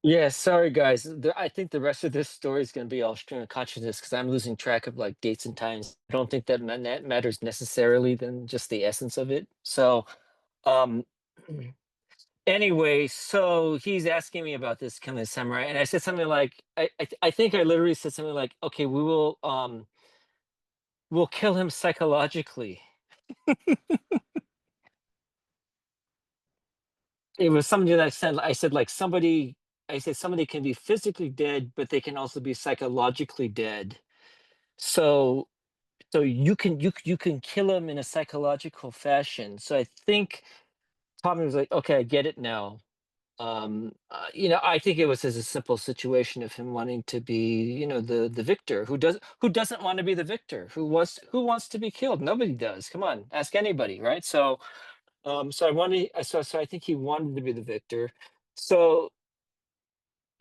Yeah, sorry guys. I think the rest of this story is going to be all stream of consciousness because I'm losing track of like dates and times. I don't think that that matters necessarily than just the essence of it. So, um, anyway, so he's asking me about this kind of samurai, and I said something like, I think I literally said something like, okay, we'll kill him psychologically. It was something that I said like somebody. I said somebody can be physically dead, but they can also be psychologically dead. So you can kill him in a psychological fashion. So I think Tommy was like, okay, I get it now. I think it was as a simple situation of him wanting to be, the victor who doesn't want to be the victor, who wants to be killed. Nobody does. Come on, ask anybody, right? So I wanted, so I think he wanted to be the victor. So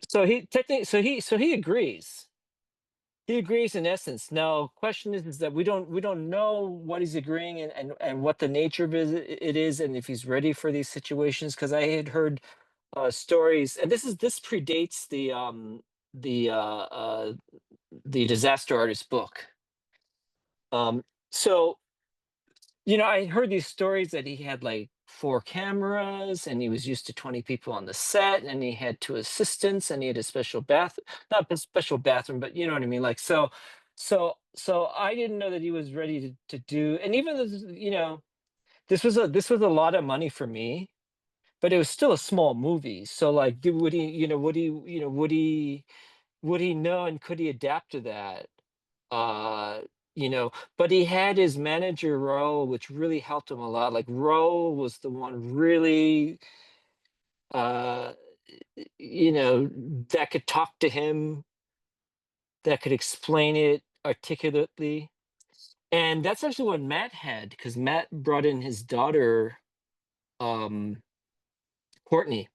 so he technically, so he agrees. He agrees in essence. Now, question is that we don't know what he's agreeing and what the nature of it is, and if he's ready for these situations. Because I had heard stories, and this predates the uh, uh, the disaster artist book. So I heard these stories that he had like four cameras, and he was used to 20 people on the set, and he had two assistants, and he had a special bath, not a special bathroom, but you know what I mean. Like so I didn't know that he was ready to do, and even this, this was a lot of money for me, but it was still a small movie. So like, would he, would he know and could he adapt to that? uh but he had his manager Raul, which really helped him a lot. Like Raul was the one really uh that could talk to him, that could explain it articulately. And that's actually what Matt had, because Matt brought in his daughter, um Courtney.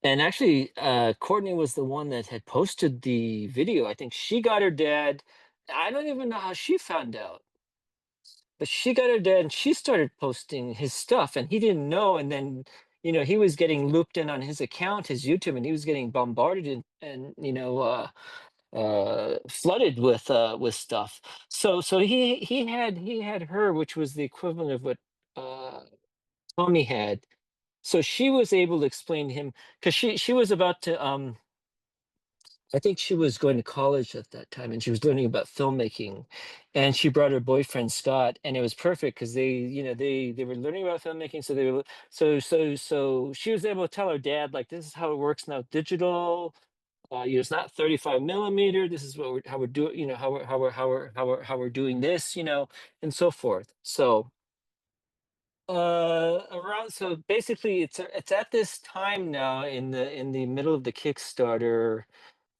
And actually, Courtney was the one that had posted the video. I think she got her dad. I don't even know how she found out. But she got her dad and she started posting his stuff, and he didn't know. And then, he was getting looped in on his account, his YouTube, and he was getting bombarded and flooded with stuff. So he had her, which was the equivalent of what uh Tommy had. So she was able to explain to him, because she was about to I think she was going to college at that time, and she was learning about filmmaking, and she brought her boyfriend Scott, and it was perfect because they were learning about filmmaking. So they were so she was able to tell her dad, like, this is how it works now, digital. It's not 35 millimeter. This is how we're doing. How we're doing this. And so forth. So around so basically it's at this time now in the middle of the Kickstarter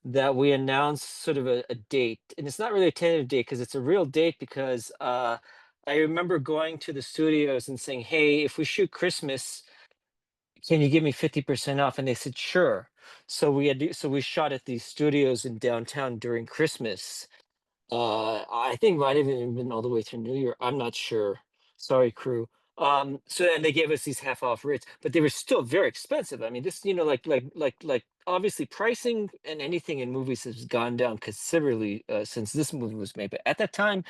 that we announced sort of a date. And it's not really a tentative date because it's a real date, because I remember going to the studios and saying, hey, if we shoot Christmas, can you give me 50% off? And they said, sure. So we shot at these studios in downtown during Christmas. I think might have even been all the way to New York. I'm not sure. Sorry, crew. So and they gave us these half off rates, but they were still very expensive. I mean, this, like obviously pricing and anything in movies has gone down considerably since this movie was made. But at that time,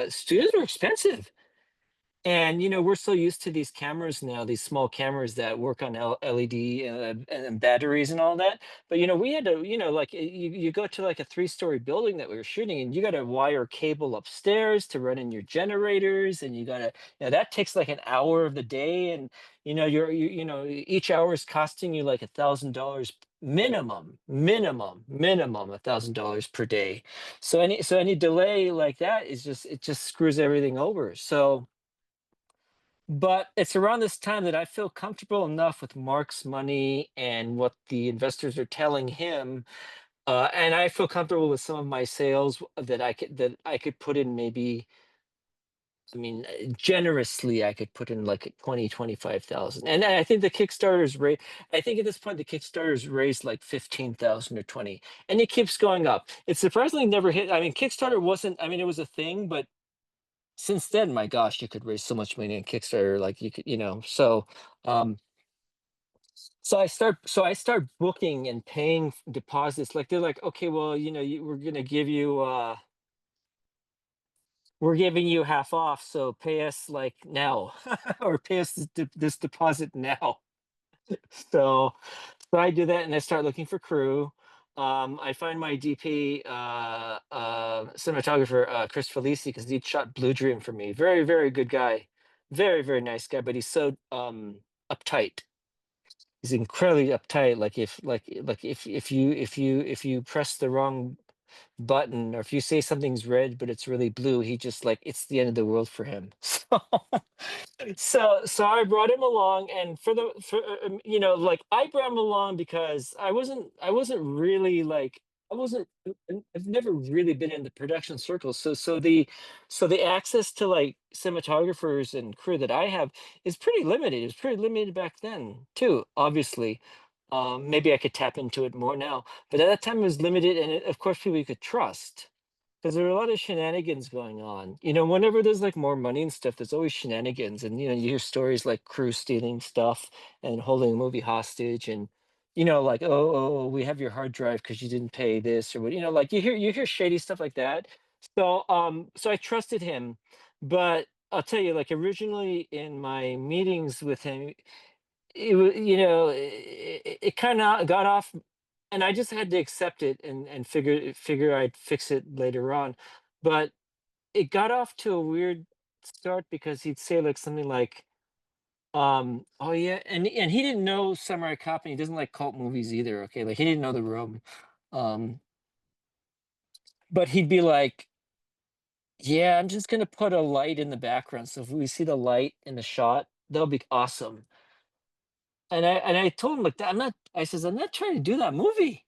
studios were expensive. And we're so used to these cameras now, these small cameras that work on LED and batteries and all that. But we had to, like you go to like a three-story building that we were shooting, and you got to wire cable upstairs to run in your generators, and you got to, that takes like an hour of the day, and each hour is costing you like $1,000 minimum $1,000 per day. So any delay like that is just, it just screws everything over. But it's around this time that I feel comfortable enough with Mark's money and what the investors are telling him, and I feel comfortable with some of my sales that I could put in, maybe. I mean, generously, I could put in like 20, 25,000, and I think the Kickstarter's rate. I think at this point the Kickstarter's raised like 15,000 or 20, and it keeps going up. It surprisingly never hit. I mean, Kickstarter wasn't. I mean, it was a thing, but since then, my gosh, you could raise so much money on Kickstarter, like you could, so um So I start booking and paying deposits. Like they're like, okay, well, we're giving you half off, so pay us like now, or pay us this deposit now. So, so I do that, and I start looking for crew. I find my DP, cinematographer, Chris Felici, because he shot Blue Dream for me. Very, very good guy, very, very nice guy. But he's so uptight. He's incredibly uptight. Like if you press the wrong button, or if you say something's red but it's really blue, he just like it's the end of the world for him. So I brought him along, and like I brought him along because I wasn't really like I wasn't I've never really been in the production circles. So the access to like cinematographers and crew that I have is pretty limited. It was pretty limited back then too, obviously. Maybe I could tap into it more now, but at that time it was limited, and of course people you could trust, because there are a lot of shenanigans going on. Whenever there's like more money and stuff, there's always shenanigans. And you hear stories like crew stealing stuff and holding a movie hostage, and like, oh, we have your hard drive because you didn't pay this, or what, like you hear shady stuff like that. So I trusted him, but I'll tell you, like originally in my meetings with him, it was, it kind of got off, and I just had to accept it and figure I'd fix it later on. But it got off to a weird start because he'd say like something like, oh yeah, and he didn't know Samurai Cop, and he doesn't like cult movies either. Okay, like he didn't know The Room, um, but he'd be like, yeah, I'm just gonna put a light in the background, so if we see the light in the shot, that'll be awesome. And I told him like that. I says, I'm not trying to do that movie.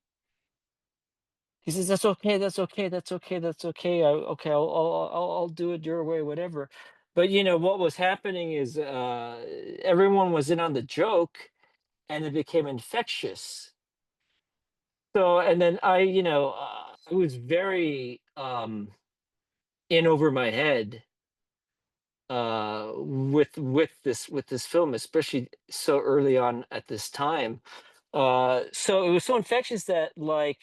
He says, "That's okay, that's okay, that's okay, that's okay. Okay, I'll do it your way, whatever." But what was happening is everyone was in on the joke, and it became infectious. So, and then I was very in over my head with this film, especially so early on at this time. So it was so infectious that like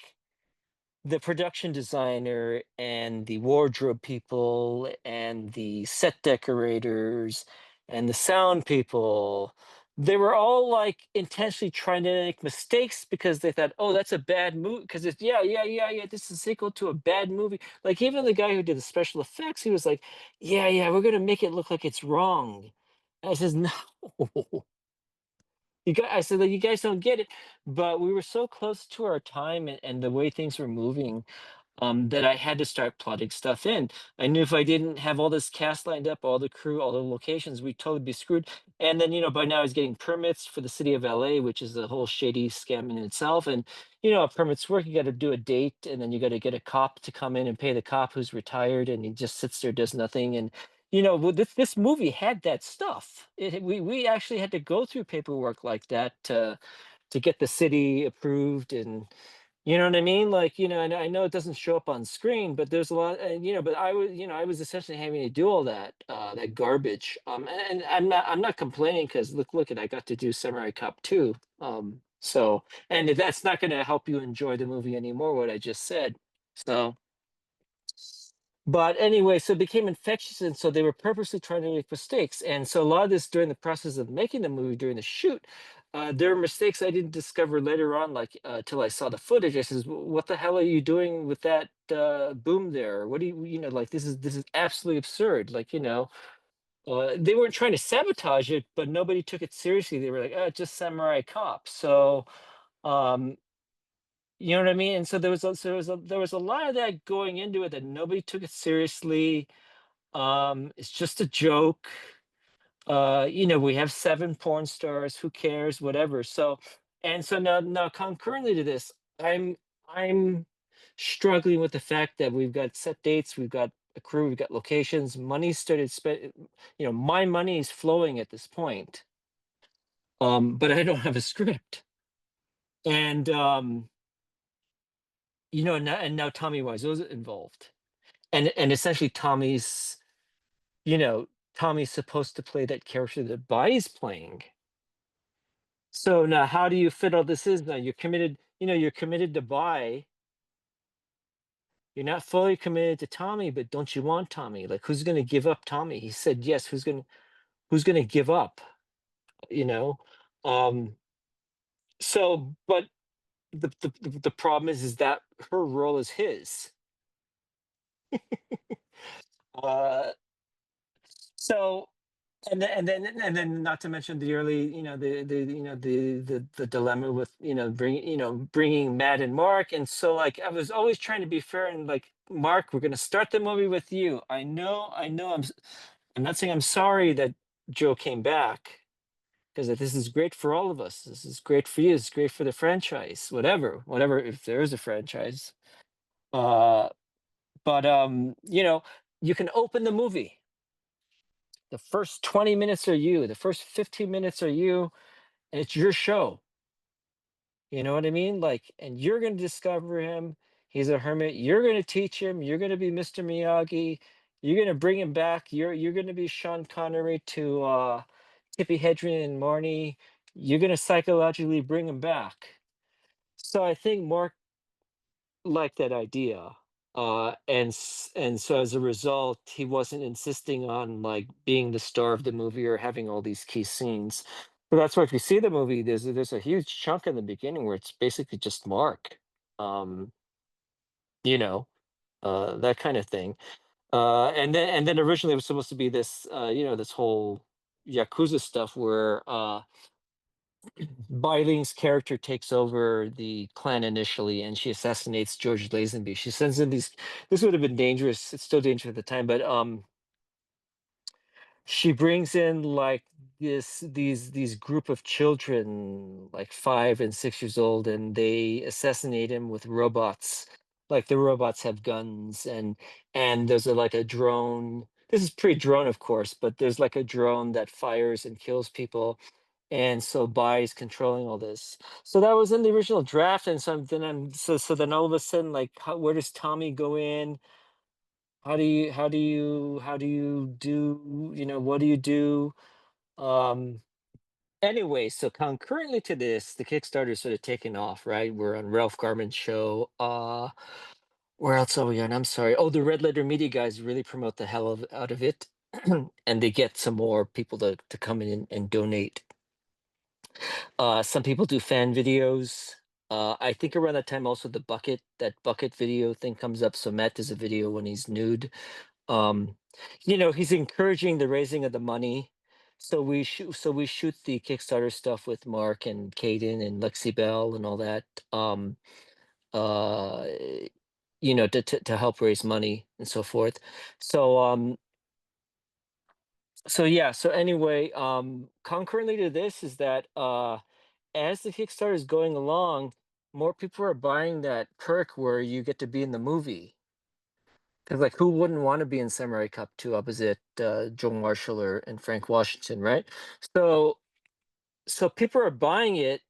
the production designer and the wardrobe people and the set decorators and the sound people, they were all like intentionally trying to make mistakes because they thought, oh, that's a bad movie, because it's, yeah, yeah, yeah, yeah, this is a sequel to a bad movie. Like even the guy who did the special effects, he was like, yeah, yeah, we're gonna make it look like it's wrong. And I says, no. I said that you guys don't get it. But we were so close to our time, and the way things were moving, that I had to start plotting stuff in. I knew if I didn't have all this cast lined up, all the crew, all the locations, we'd totally be screwed. And then, by now I was getting permits for the city of LA, which is a whole shady scam in itself. And, permits work, you got to do a date, and then you got to get a cop to come in and pay the cop who's retired, and he just sits there, does nothing. And, well, this movie had that stuff. We actually had to go through paperwork like that to get the city approved, and you know what I mean? Like, and I know it doesn't show up on screen, but there's a lot, and but I was essentially having to do all that garbage. And I'm not complaining, because look, and I got to do Samurai Cop 2. So, and if that's not going to help you enjoy the movie anymore, what I just said. So, but anyway, so it became infectious, and so they were purposely trying to make mistakes. And so a lot of this during the process of making the movie, during the shoot, there were mistakes I didn't discover later on, like till I saw the footage. I says, What the hell are you doing with that boom there? What do like this is absolutely absurd." Like, they weren't trying to sabotage it, but nobody took it seriously. They were like, "Oh, it's just Samurai Cop." So, um, you know what I mean? And so there was a lot of that going into it, that nobody took it seriously. It's just a joke. We have seven porn stars, who cares, whatever. So, and so now concurrently to this, I'm struggling with the fact that we've got set dates, we've got a crew, we've got locations, money started spent, my money is flowing at this point. But I don't have a script. And now Tommy Wiseau's involved. And essentially you know, Tommy's supposed to play that character that Bai's playing. So now how do you fit all this in? Now you're committed, you're committed to buy. You're not fully committed to Tommy, but don't you want Tommy? Like who's gonna give up Tommy? He said yes. Who's gonna give up? You know? Um, so but the problem is that her role is his. Uh so and then not to mention the early, the dilemma with, bringing Matt and Mark. And so like I was always trying to be fair and like, Mark, we're going to start the movie with you. I know I'm not saying I'm sorry that Joe came back, because this is great for all of us. This is great for you. It's great for the franchise, whatever, if there is a franchise. uh but you can open the movie. The first 20 minutes are you, the first 15 minutes are you, and it's your show. You know what I mean? Like, and you're going to discover him. He's a hermit. You're going to teach him. You're going to be Mr. Miyagi. You're going to bring him back. You're going to be Sean Connery to Tippi Hedren and Marnie. You're going to psychologically bring him back. So I think Mark liked that idea. And so as a result, he wasn't insisting on like being the star of the movie or having all these key scenes. So that's why if you see the movie, there's a huge chunk in the beginning where it's basically just Mark. Um, you know, that kind of thing. And then originally it was supposed to be this this whole Yakuza stuff where Beiling's character takes over the clan initially, and she assassinates George Lazenby. She sends in these. This would have been dangerous. It's still dangerous at the time, but she brings in like these group of children, like 5 and 6 years old, and they assassinate him with robots. Like the robots have guns, and there's like a drone. This is pre-drone, of course, but there's like a drone that fires and kills people, and so Bai is controlling all this. So that was in the original draft, and so then all of a sudden, like, where does Tommy go in? How do you do, what do you do? Um, anyway, so concurrently to this, the Kickstarter is sort of taking off, right? We're on Ralph Garman's show. Where else are we on? I'm sorry. Oh, the Red Letter Media guys really promote the hell out of it, and they get some more people to come in and donate. Some people do fan videos. I think around that time also that bucket video thing comes up. So Matt does a video when he's nude. Um, he's encouraging the raising of the money. So we shoot the Kickstarter stuff with Mark and Caden and Lexi Bell and all that. Uh, to help raise money and so forth. So yeah. So anyway, concurrently to this is that as the Kickstarter is going along, more people are buying that perk where you get to be in the movie. Because like, who wouldn't want to be in Samurai Cop 2 opposite Joe Marshall and Frank Washington, right? So people are buying it,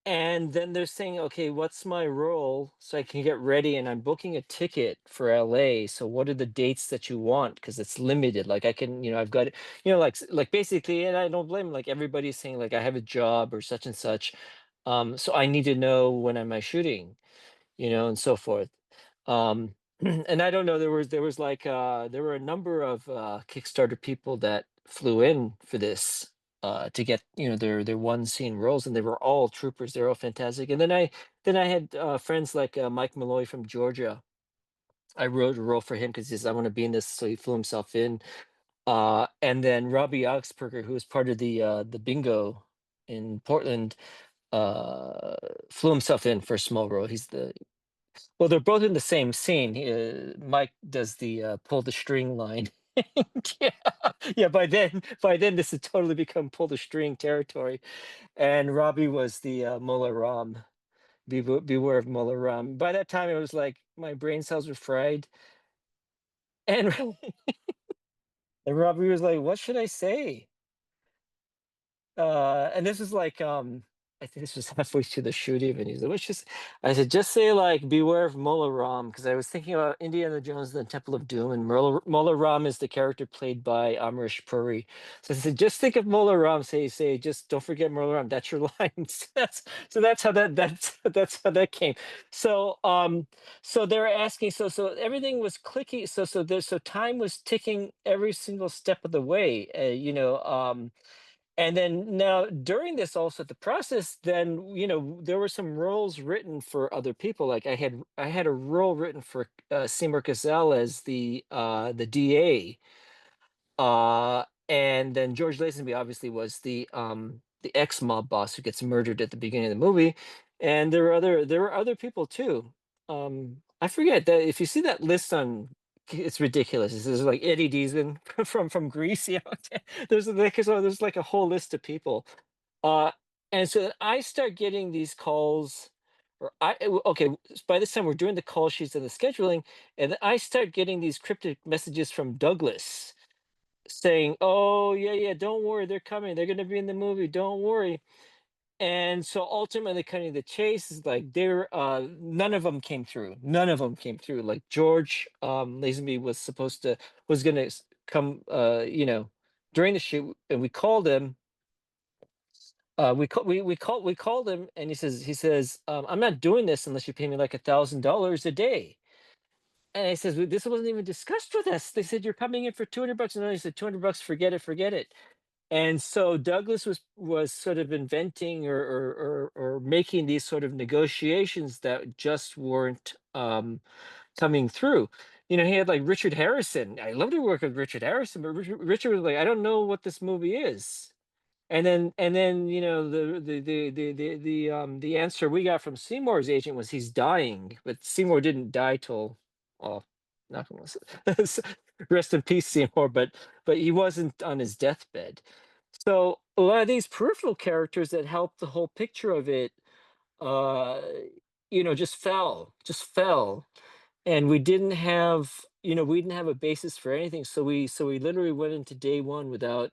and then they're saying, okay, what's my role so I can get ready? And I'm booking a ticket for LA. So what are the dates that you want? Because it's limited. Like I can, I've got, like basically, and I don't blame 'em, like everybody's saying, like I have a job or such and such. So I need to know when am I shooting, and so forth. Um, and I don't know, there was like there were a number of Kickstarter people that flew in for this to get their one scene roles, and they were all troopers. They're all fantastic. And then I had friends like Mike Malloy from Georgia. I wrote a role for him because he says I want to be in this, so he flew himself in. And then Robbie Augsburger, who was part of the bingo in Portland, flew himself in for a small role. Well, they're both in the same scene. Mike does the pull the string line. Yeah, yeah. By then, this had totally become pull the string territory. And Robbie was the Mullah Ram. Beware of Mullah Ram. By that time, it was like my brain cells were fried, and and Robbie was like, "What should I say?" And this is like I think this was halfway through the shoot even. He's like, "Let's just," I said, "Just say like, beware of Mola Ram," because I was thinking about Indiana Jones and the Temple of Doom, and Mola Ram is the character played by Amir Puri. So I said, just think of Mola Ram. Say, just don't forget Mola Ram. That's your line. So that's how that's how that came. So so they're asking. So everything was clicking. So time was ticking every single step of the way. And then now during this also the process, then there were some roles written for other people. Like I had a role written for Seymour Cassell as the DA, and then George Lazenby obviously was the ex mob boss who gets murdered at the beginning of the movie, and there were other people too. I forget that if you see that list on. It's ridiculous. There's like Eddie Deasman from Greece. There's like a whole list of people, uh, and so I start getting these calls, okay. By this time we're doing the call sheets and the scheduling, and then I start getting these cryptic messages from Douglas saying, "Oh yeah, yeah, don't worry, they're coming. They're going to be in the movie. Don't worry." And so ultimately, cutting the chase is like none of them came through. None of them came through. Like George Lazenby was going to come, during the shoot, and we called him. We called him, and he says, "I'm not doing this unless you pay me like $1,000 a day." And I says, "Well, this wasn't even discussed with us. They said you're coming in for $200." And then he said, "$200, forget it, forget it." And so Douglas was sort of inventing or making these sort of negotiations that just weren't coming through. He had like Richard Harrison. I love to work with Richard Harrison, but Richard was like, "I don't know what this movie is." And then the answer we got from Seymour's agent was he's dying, but Seymour didn't die till, well, not gonna rest in peace, Seymour, but he wasn't on his deathbed. So a lot of these peripheral characters that helped the whole picture of it, uh, just fell, and we didn't have a basis for anything. So we literally went into day one without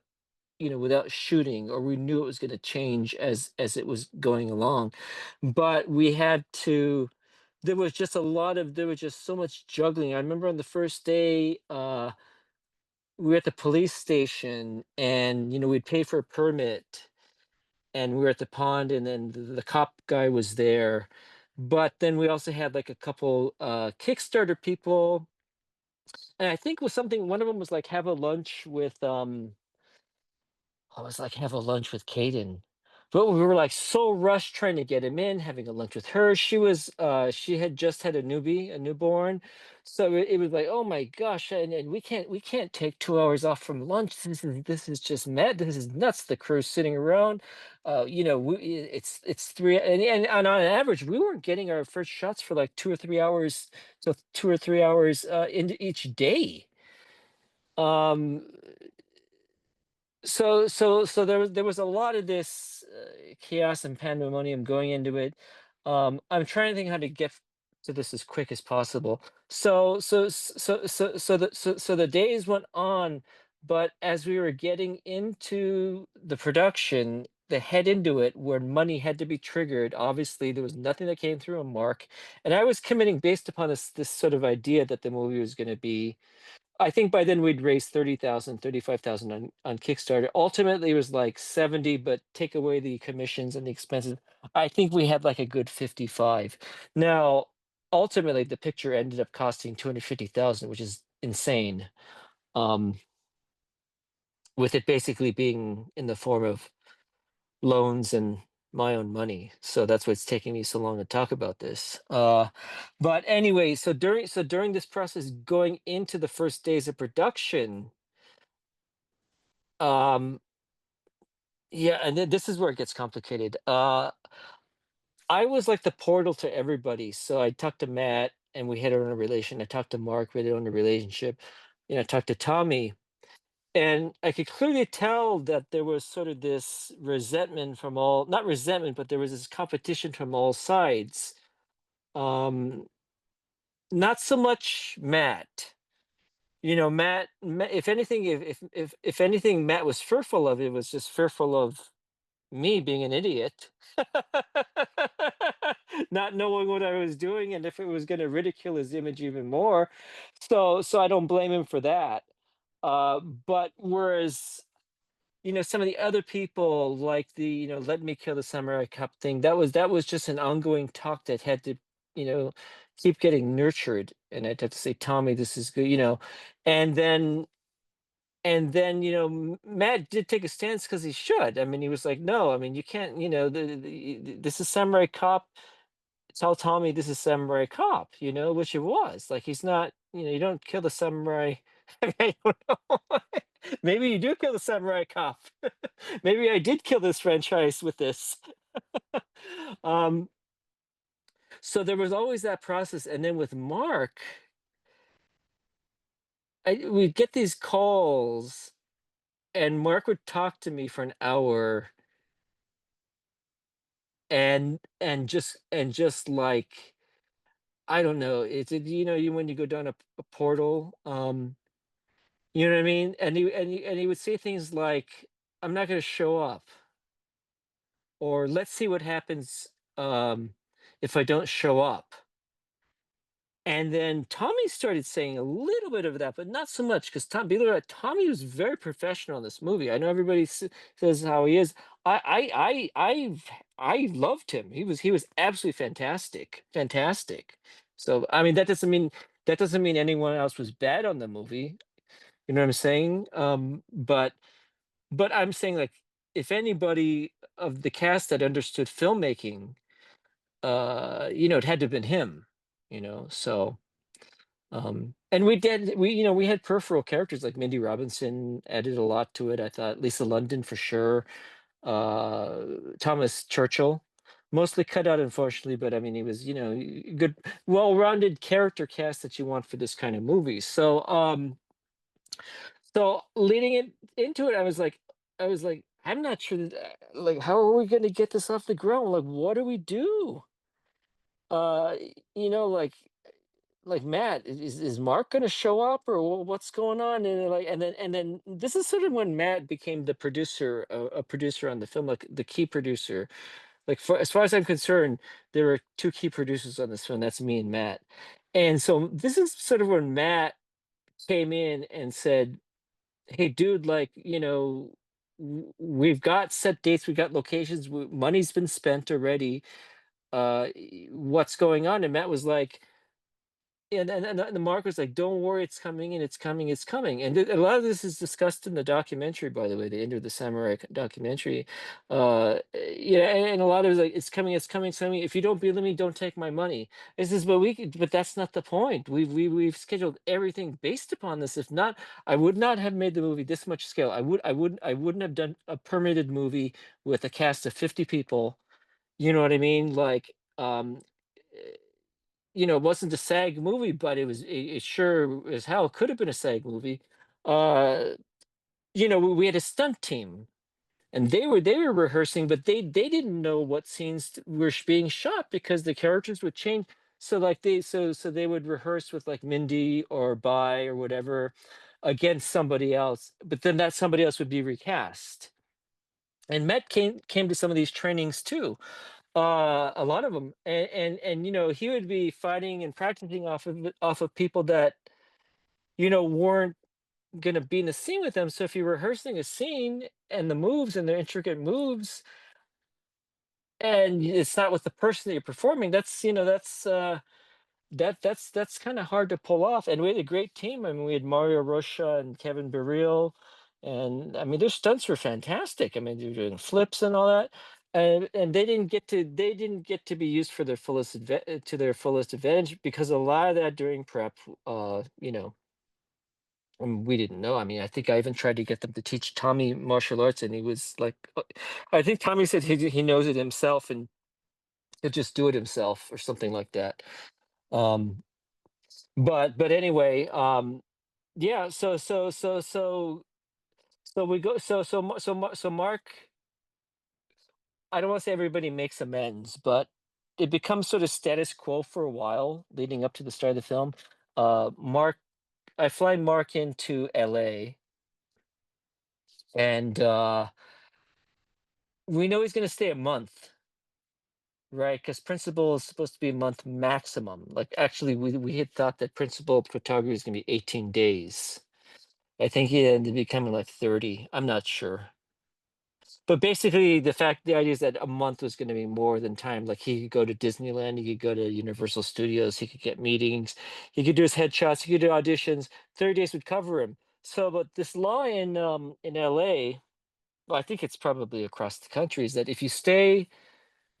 shooting, or we knew it was going to change as it was going along. But we had to. There was just so much juggling. I remember on the first day, we were at the police station, and we'd pay for a permit, and we were at the pond, and then the cop guy was there. But then we also had like a couple Kickstarter people, and I think was something. One of them was like have a lunch with I was like, have a lunch with Kaden. But we were like so rushed trying to get him in, having a lunch with her. She had just had a newborn. So it was like, oh my gosh, and we can't take 2 hours off from lunch. This is just mad. This is nuts. The crew's sitting around. It's three, and on average, we weren't getting our first shots for like 2 or 3 hours. So 2 or 3 hours into each day. Um, so there was a lot of this chaos and pandemonium going into it. I'm trying to think how to get to this as quick as possible. So the days went on, but as we were getting into the production, the head into it, where money had to be triggered, obviously there was nothing that came through a Mark, and I was committing based upon this sort of idea that the movie was going to be. I think by then we'd raised 30,000, 35,000 on Kickstarter. Ultimately, it was like 70, but take away the commissions and the expenses. I think we had like a good 55. Now, ultimately, the picture ended up costing 250,000, which is insane. Um, with it basically being in the form of loans and my own money. So that's what's taking me so long to talk about this. But anyway, so during this process, going into the first days of production, um, yeah, and then this is where it gets complicated. I was like the portal to everybody. So I talked to Matt, and we had our own relation. I talked to Mark, we had our own relationship. I talked to Tommy, and I could clearly tell that there was sort of this resentment from all, not resentment, but there was this competition from all sides. Um, Not so much Matt. If anything, if anything, Matt was fearful of, it was just fearful of me being an idiot, not knowing what I was doing, and if it was going to ridicule his image even more. So I don't blame him for that. But whereas, some of the other people, like the, let me kill the samurai cop thing, that was just an ongoing talk that had to, you know keep getting nurtured, and I'd have to say, Tommy, this is good, and then Matt did take a stance, because he should. I mean, he was like, no, I mean, you can't, this is samurai cop. Tell Tommy this is samurai cop, which it was. Like, he's not, you don't kill the samurai. I don't know. Maybe you do kill the samurai cop. Maybe I did kill this franchise with this. um, so there was always that process. And then with Mark, we'd get these calls, and Mark would talk to me for an hour, and just like, I don't know, when you go down a portal, you know what I mean? And he would say things like, I'm not going to show up, or let's see what happens, if I don't show up. And then Tommy started saying a little bit of that, but not so much, because Tommy was very professional in this movie. I know everybody says how he is. I loved him. He was absolutely fantastic, fantastic. So I mean, that doesn't mean anyone else was bad on the movie. You know what I'm saying? But I'm saying, like, if anybody of the cast that understood filmmaking, it had to have been him. So. And we had peripheral characters like Mindy Robinson added a lot to it. I thought Lisa London for sure. Uh, Thomas Churchill, mostly cut out, unfortunately, but I mean, he was, good, well-rounded character cast that you want for this kind of movie. So leading it into it, I was like, I'm not sure that, like, how are we going to get this off the ground? Like, what do we do? Uh, like Matt, is Mark going to show up, or what's going on? And then this is sort of when Matt became the producer, a producer on the film, like the key producer. Like, as far as I'm concerned, there were two key producers on this film. That's me and Matt. And so this is sort of when Matt came in and said, "Hey, dude, like, we've got set dates, we've got locations, money's been spent already. What's going on?" And Matt was like, and the Mark was like, "Don't worry, it's coming, and it's coming, it's coming." And a lot of this is discussed in the documentary, by the way, the End of the Samurai documentary. And a lot of it's like, "It's coming, it's coming, it's coming. If you don't believe me, don't take my money." This is, but that's not the point. We've scheduled everything based upon this. If not, I would not have made the movie this much scale. I wouldn't have done a permitted movie with a cast of 50 people. You know what I mean? Like, it wasn't a SAG movie, but it sure as hell could have been a SAG movie. Uh, we had a stunt team, and they were rehearsing, but they didn't know what scenes were being shot, because the characters would change. So like they would rehearse with, like, Mindy or Bai or whatever against somebody else, but then that somebody else would be recast. And Met came to some of these trainings too, a lot of them, and he would be fighting and practicing off of people that weren't gonna be in the scene with them. So if you're rehearsing a scene and the moves and the intricate moves, and it's not with the person that you're performing, that's kind of hard to pull off. And we had a great team. I mean, we had Mario Rocha and Kevin Baril, and I mean, their stunts were fantastic. I mean, they were doing flips and all that, and they didn't get to be used for their to their fullest advantage, because a lot of that during prep, we didn't know. I mean, I think I even tried to get them to teach Tommy martial arts, and he was like, I think Tommy said he knows it himself, and he'll just do it himself or something like that. Um, but anyway, yeah. So we go. So Mark. I don't want to say everybody makes amends, but it becomes sort of status quo for a while leading up to the start of the film. Mark, I fly Mark into L.A., and we know he's going to stay a month, right? Because principal is supposed to be a month maximum. Like actually, we had thought that principal photography is going to be 18 days. I think he ended up becoming like 30. I'm not sure. But basically, the idea is that a month was going to be more than time. Like he could go to Disneyland, he could go to Universal Studios, he could get meetings, he could do his headshots, he could do auditions. 30 days would cover him. So, but this law in LA, well, I think it's probably across the country, is that if you stay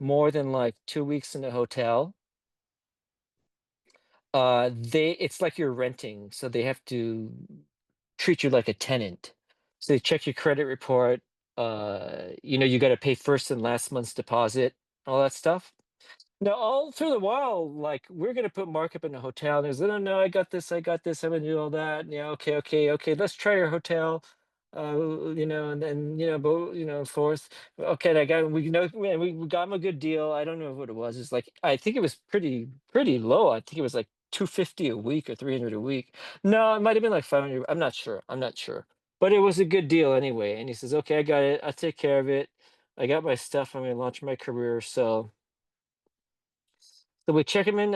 more than like 2 weeks in a hotel, it's like you're renting, so they have to treat you like a tenant. So they check your credit report. You got to pay first and last month's deposit, all that stuff. Now, all through the while, like we're gonna put markup in a hotel. And there's, no, no, I got this, I'm gonna do all that. Yeah, okay, okay, okay. Let's try your hotel. And then but forth. Okay, I got we got him a good deal. I don't know what it was. It's like I think it was pretty low. I think it was like 250 a week or 300 a week. No, it might have been like 500. I'm not sure. I'm not sure. But it was a good deal anyway. And he says, okay, I got it. I'll take care of it. I got my stuff. I'm gonna launch my career. So we check him in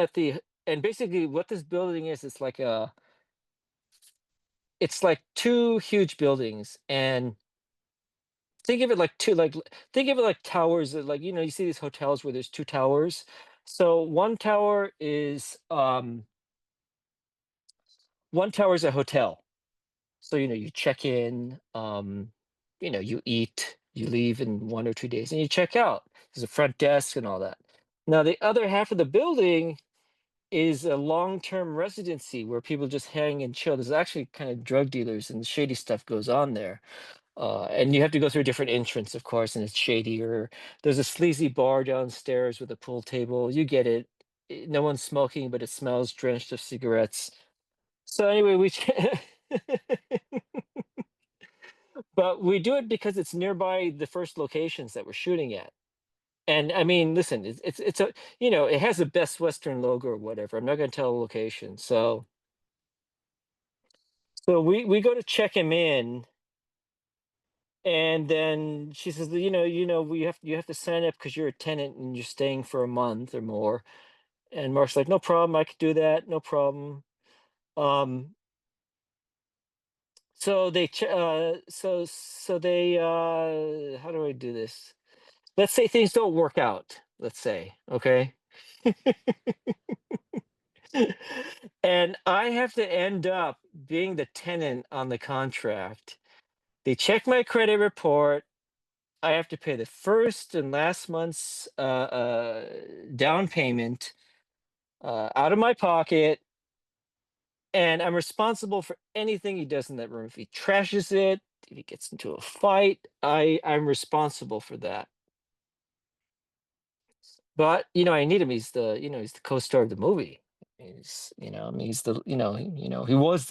and basically what this building is, it's like two huge buildings, and think of it like think of it like towers that, like, you see these hotels where there's two towers. So one tower is a hotel. So, you check in, you eat, you leave in 1 or 2 days, and you check out. There's a front desk and all that. Now the other half of the building is a long-term residency where people just hang and chill. There's actually kind of drug dealers and shady stuff goes on there. And you have to go through a different entrance, of course, and it's shadier. There's a sleazy bar downstairs with a pool table. You get it. No one's smoking, but it smells drenched of cigarettes. So anyway, but we do it because it's nearby the first locations that we're shooting at. And I mean, listen, it's a it has the Best Western logo or whatever. I'm not going to tell the location. So we go to check him in, and then she says, we you have to sign up because you're a tenant and you're staying for a month or more. And Mark's like, no problem, I could do that, no problem. Um, so they so they how do I do this? Let's say things don't work out. Let's say, okay. And I have to end up being the tenant on the contract. They check my credit report. I have to pay the first and last month's down payment out of my pocket, and I'm responsible for anything he does in that room. If he trashes it, if he gets into a fight, I'm responsible for that. But I need him. He's the co-star of the movie. I mean, he's the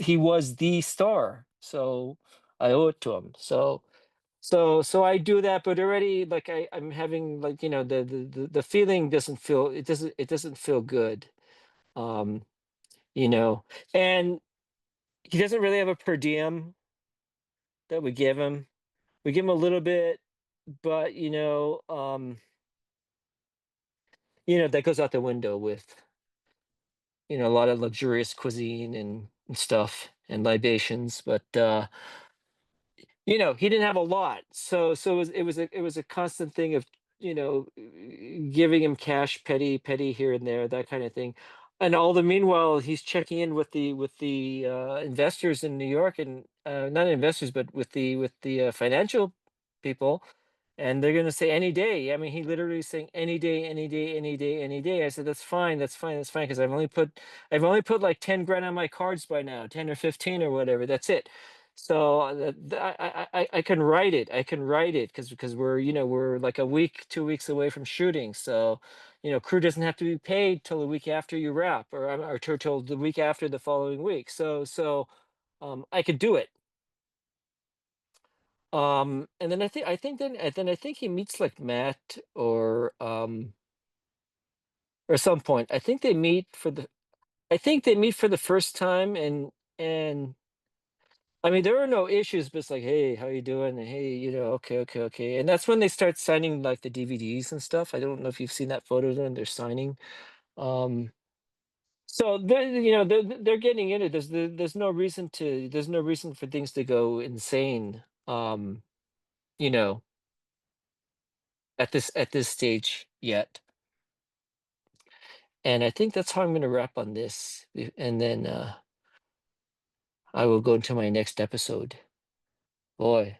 he was the star. So I owe it to him. So I do that, but already like I'm having like the feeling doesn't feel good. Um, you know, and he doesn't really have a per diem that we give him. We give him a little bit, but that goes out the window with a lot of luxurious cuisine and stuff and libations, but he didn't have a lot, so it was a constant thing of giving him cash, petty here and there, that kind of thing. And all the meanwhile he's checking in with the investors in New York, and not investors, but with the financial people, and they're going to say any day. I mean, he literally is saying any day, any day, any day, any day. I said, that's fine, that's fine, that's fine, because I've only put like 10 grand on my cards by now, 10 or 15 or whatever. That's it. So I can write it. I can write it because we're like a week, 2 weeks away from shooting. So crew doesn't have to be paid till the week after you wrap, or till the week after the following week. So I could do it. And then I think he meets like Matt or some point. I think they meet for the first time, and I mean, there are no issues, but it's like, "Hey, how you doing?" And, "Hey, okay, okay, okay." And that's when they start signing, like, the DVDs and stuff. I don't know if you've seen that photo of them, they're signing. Um, so they're getting into this. There's no reason for things to go insane, you know, at this stage yet. And I think that's how I'm gonna wrap on this, and then, I will go into my next episode. Boy,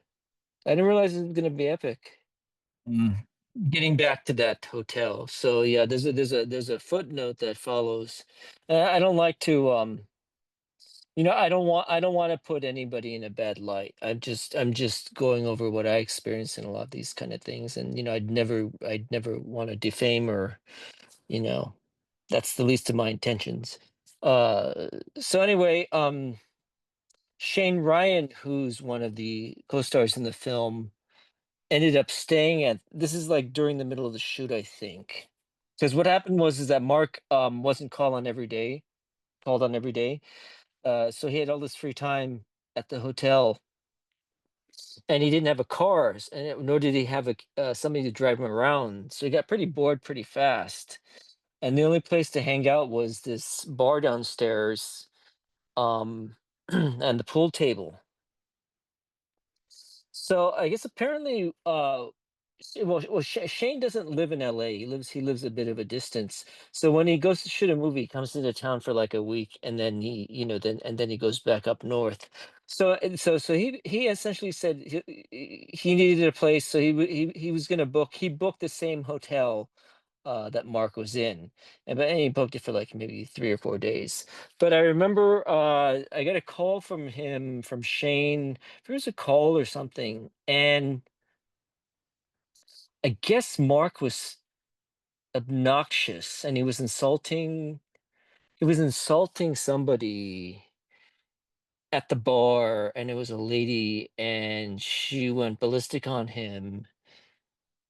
I didn't realize it was gonna be epic. Mm. Getting back to that hotel. So yeah, there's a footnote that follows. I don't like to I don't want to put anybody in a bad light. I'm just going over what I experienced in a lot of these kind of things, and I'd never want to defame or you know that's the least of my intentions. Uh, so anyway, Shane Ryan, who's one of the co-stars in the film, ended up staying at this is like during the middle of the shoot, I think. Because what happened was is that Mark wasn't called on every day. So he had all this free time at the hotel and he didn't have a car, nor did he have somebody to drive him around. So he got pretty bored pretty fast. And the only place to hang out was this bar downstairs, um, and the pool table. So I guess apparently, Shane doesn't live in LA. He lives a bit of a distance. So when he goes to shoot a movie, he comes into town for like a week, and then then he goes back up north. So he essentially said he needed a place, so he was going to book. He booked the same hotel that Mark was in, and he booked it for like maybe 3 or 4 days. But I remember I got a call from him from Shane. There was a call or something, and I guess Mark was obnoxious, and he was insulting. He was insulting somebody at the bar, and it was a lady, and she went ballistic on him.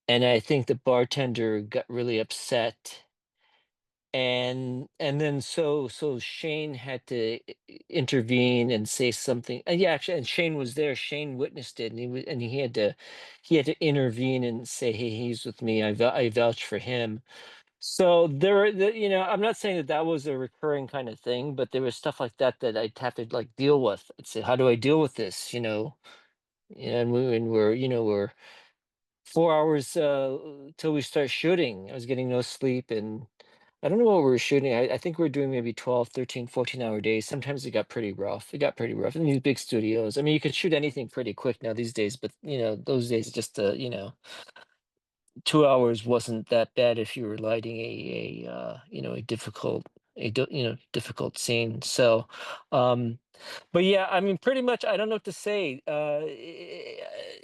And I think the bartender got really upset and then so Shane had to intervene and say something. Yeah, actually, and Shane was there. Shane witnessed it, and he had to intervene and say, "Hey, he's with me. I vouch for him." So I'm not saying that that was a recurring kind of thing, but there was stuff like that that I'd have to like deal with. I'd say, "How do I deal with this?" And we're 4 hours till we start shooting. I was getting no sleep, and I don't know what we were shooting. I think we were doing maybe 12, 13, 14-hour days. Sometimes it got pretty rough. It got pretty rough in these big studios. I mean, you can shoot anything pretty quick now these days, but those days just 2 hours wasn't that bad if you were lighting a difficult scene. So, um, but yeah, I mean, pretty much, I don't know what to say.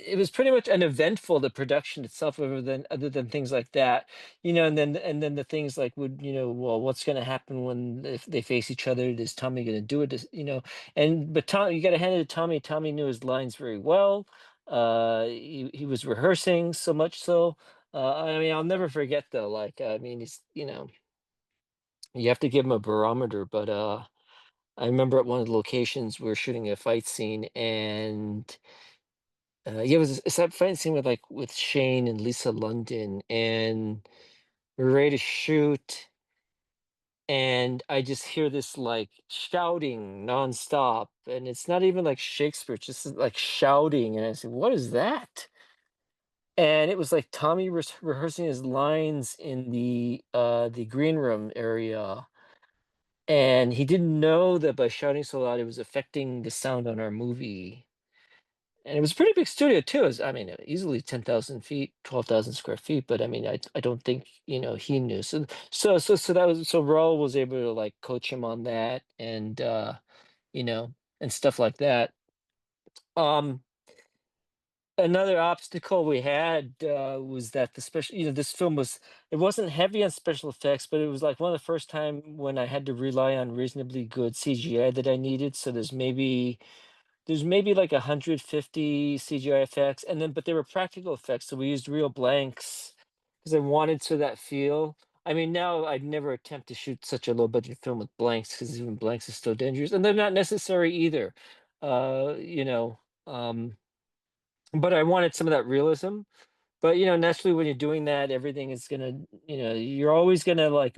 It was pretty much uneventful, the production itself, other than things like that, and then the things like well, what's going to happen when if they face each other? Is Tommy going to do it? But Tom, you got to hand it to Tommy. Tommy knew his lines very well. He was rehearsing so much so. I mean, I'll never forget though. Like, I mean, you have to give him a barometer, but I remember at one of the locations we were shooting a fight scene, and yeah, it's that fight scene with Shane and Lisa London, and we're ready to shoot, and I just hear this like shouting nonstop, and it's not even like Shakespeare, it's just like shouting, and I said, "What is that?" And it was like Tommy rehearsing his lines in the green room area, and he didn't know that by shouting so loud, it was affecting the sound on our movie. And it was a pretty big studio too. I mean, easily 10,000 feet, 12,000 square feet. But I mean, I don't think he knew. So Raul was able to like coach him on that, you know, and stuff like that. Um, Another obstacle we had was that the special, this film it wasn't heavy on special effects, but it was like one of the first time when I had to rely on reasonably good CGI that I needed. So there's maybe like 150 CGI effects, and then but they were practical effects, so we used real blanks because I wanted that feel. I mean, now I'd never attempt to shoot such a low budget film with blanks because even blanks is still dangerous, and they're not necessary either. you know, um, but I wanted some of that realism. But, naturally, when you're doing that, everything is gonna, you're always gonna like,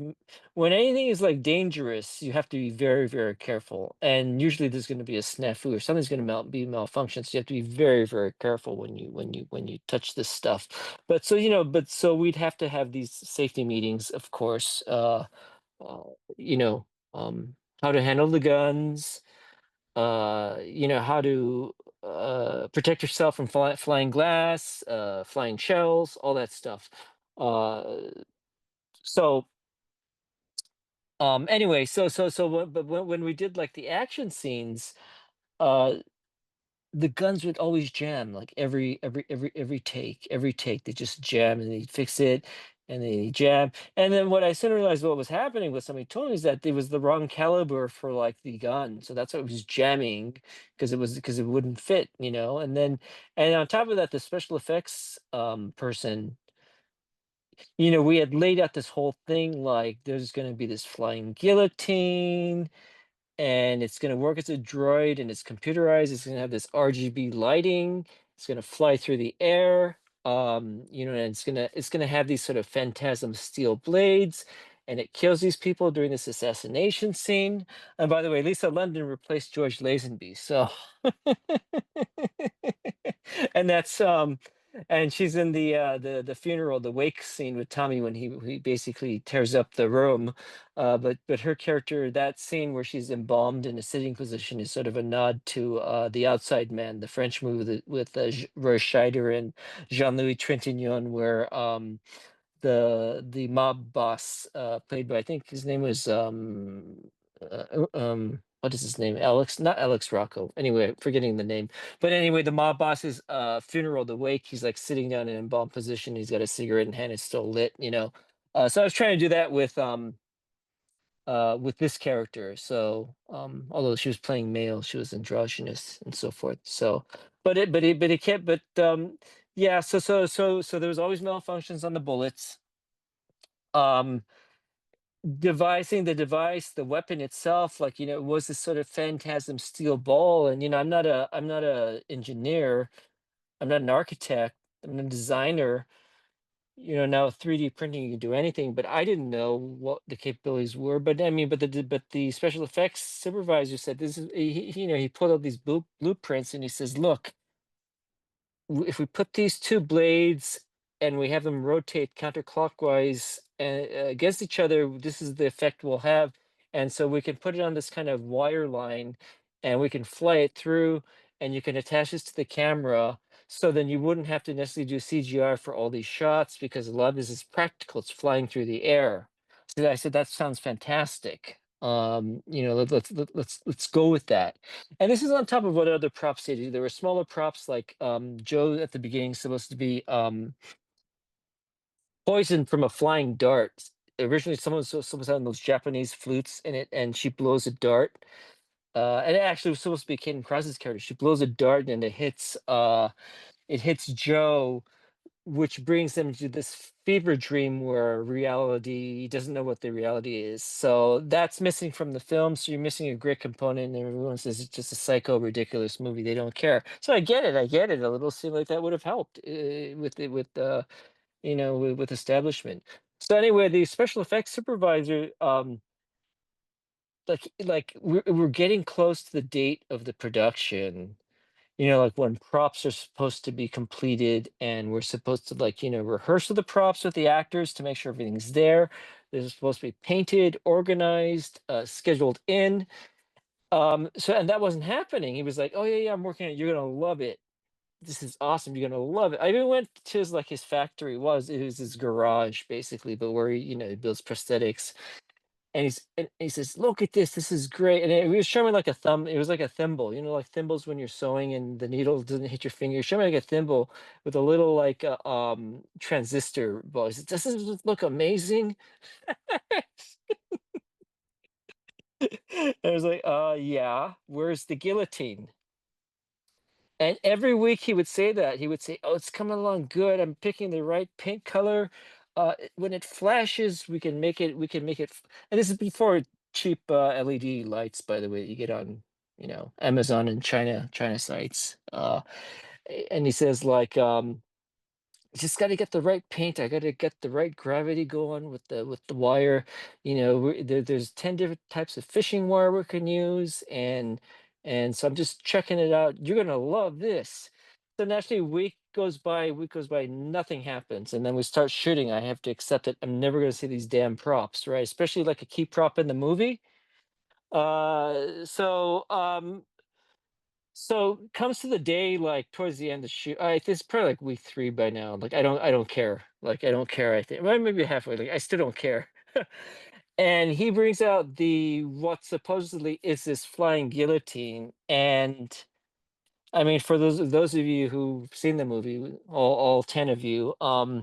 when anything is like dangerous, you have to be very, very careful. And usually there's gonna be a snafu or something's gonna be malfunction. So you have to be very, very careful when you touch this stuff. But so we'd have to have these safety meetings, of course. Uh, you know, how to handle the guns, how to protect yourself from flying glass, flying shells, all that stuff. Uh, so anyway, but when we did like the action scenes, uh, the guns would always jam, like every take they just jam, and they fix it, and they jam. And then what I soon realized what was happening, with somebody told me, is that it was the wrong caliber for like the gun, so that's why it was jamming, because it wouldn't fit, and on top of that, the special effects person, we had laid out this whole thing, like there's going to be this flying guillotine, and it's going to work as a droid, and it's computerized. It's going to have this RGB lighting. It's going to fly through the air. And it's going to have these sort of phantasm steel blades, and it kills these people during this assassination scene. And by the way, Lisa London replaced George Lazenby, so and that's and she's in the funeral, the wake scene with Tommy, when he basically tears up the room. But her character, that scene where she's embalmed in a sitting position, is sort of a nod to The Outside Man, the French movie with Roy Scheider and Jean-Louis Trintignant, where the mob boss, played by, I think his name was, what is his name? Alex, not Alex Rocco. Anyway, forgetting the name. But anyway, the mob boss's funeral, the wake, he's like sitting down in embalmed position. He's got a cigarette in hand, it's still lit. So I was trying to do that with this character. So although she was playing male, she was androgynous and so forth. So but it kept but yeah, so there was always malfunctions on the bullets. um Devising the device, the weapon itself, like, it was this sort of phantasm steel ball. And I'm not a engineer, I'm not an architect, I'm a designer. Now 3D printing, you can do anything, but I didn't know what the capabilities were. But I mean, but the special effects supervisor said, this is he pulled out these blueprints, and he says, look, if we put these two blades and we have them rotate counterclockwise against each other, this is the effect we'll have. And so we can put it on this kind of wire line, and we can fly it through, and you can attach this to the camera. So then you wouldn't have to necessarily do CGI for all these shots, because a lot of this is practical. It's flying through the air. So I said, that sounds fantastic. Let's go with that. And this is on top of what other props they do. There were smaller props, like Joe at the beginning supposed to be poisoned from a flying dart. Originally, someone was supposed to have those Japanese flutes in it, and she blows a dart. And it actually was supposed to be Caden Cross's character. She blows a dart, and it hits Joe, which brings them to this fever dream where reality, he doesn't know what the reality is. So that's missing from the film. So you're missing a great component, and everyone says it's just a psycho, ridiculous movie. They don't care. So I get it. I get it. A little scene like that would have helped with establishment. So anyway, the special effects supervisor, like we're getting close to the date of the production, like when props are supposed to be completed, and we're supposed to, like, rehearse the props with the actors to make sure everything's there. They're supposed to be painted, organized, scheduled in. And that wasn't happening. He was like, oh yeah, yeah, I'm working on it. You're gonna love it. This is awesome. You're gonna love it. I even went to his factory. It was his garage, basically, but where he builds prosthetics. And he says, "Look at this. This is great." And he was showing me like a thumb. It was like a thimble, like thimbles when you're sewing and the needle doesn't hit your finger. He showed me like a thimble with a little like transistor ball. He says, "Does this look amazing?" I was like, yeah. Where's the guillotine?" And every week he would say that. He would say, "Oh, it's coming along good. I'm picking the right paint color. When it flashes, we can make it. We can make it." And this is before cheap LED lights, by the way, that you get on. Amazon and China sites. And he says like, just got to get the right paint. I got to get the right gravity going with the wire. There's 10 different types of fishing wire we can use, and so I'm just checking it out. You're gonna love this. So naturally, week goes by, nothing happens, and then we start shooting. I have to accept it. I'm never gonna see these damn props, right? Especially like a key prop in the movie. So comes to the day, like towards the end of the shoot. It's probably like week 3 by now. Like I don't care. Like I don't care. I think well, maybe halfway. Like I still don't care. And he brings out the what supposedly is this flying guillotine. And I mean, for those of you who've seen the movie, all 10 of you, y-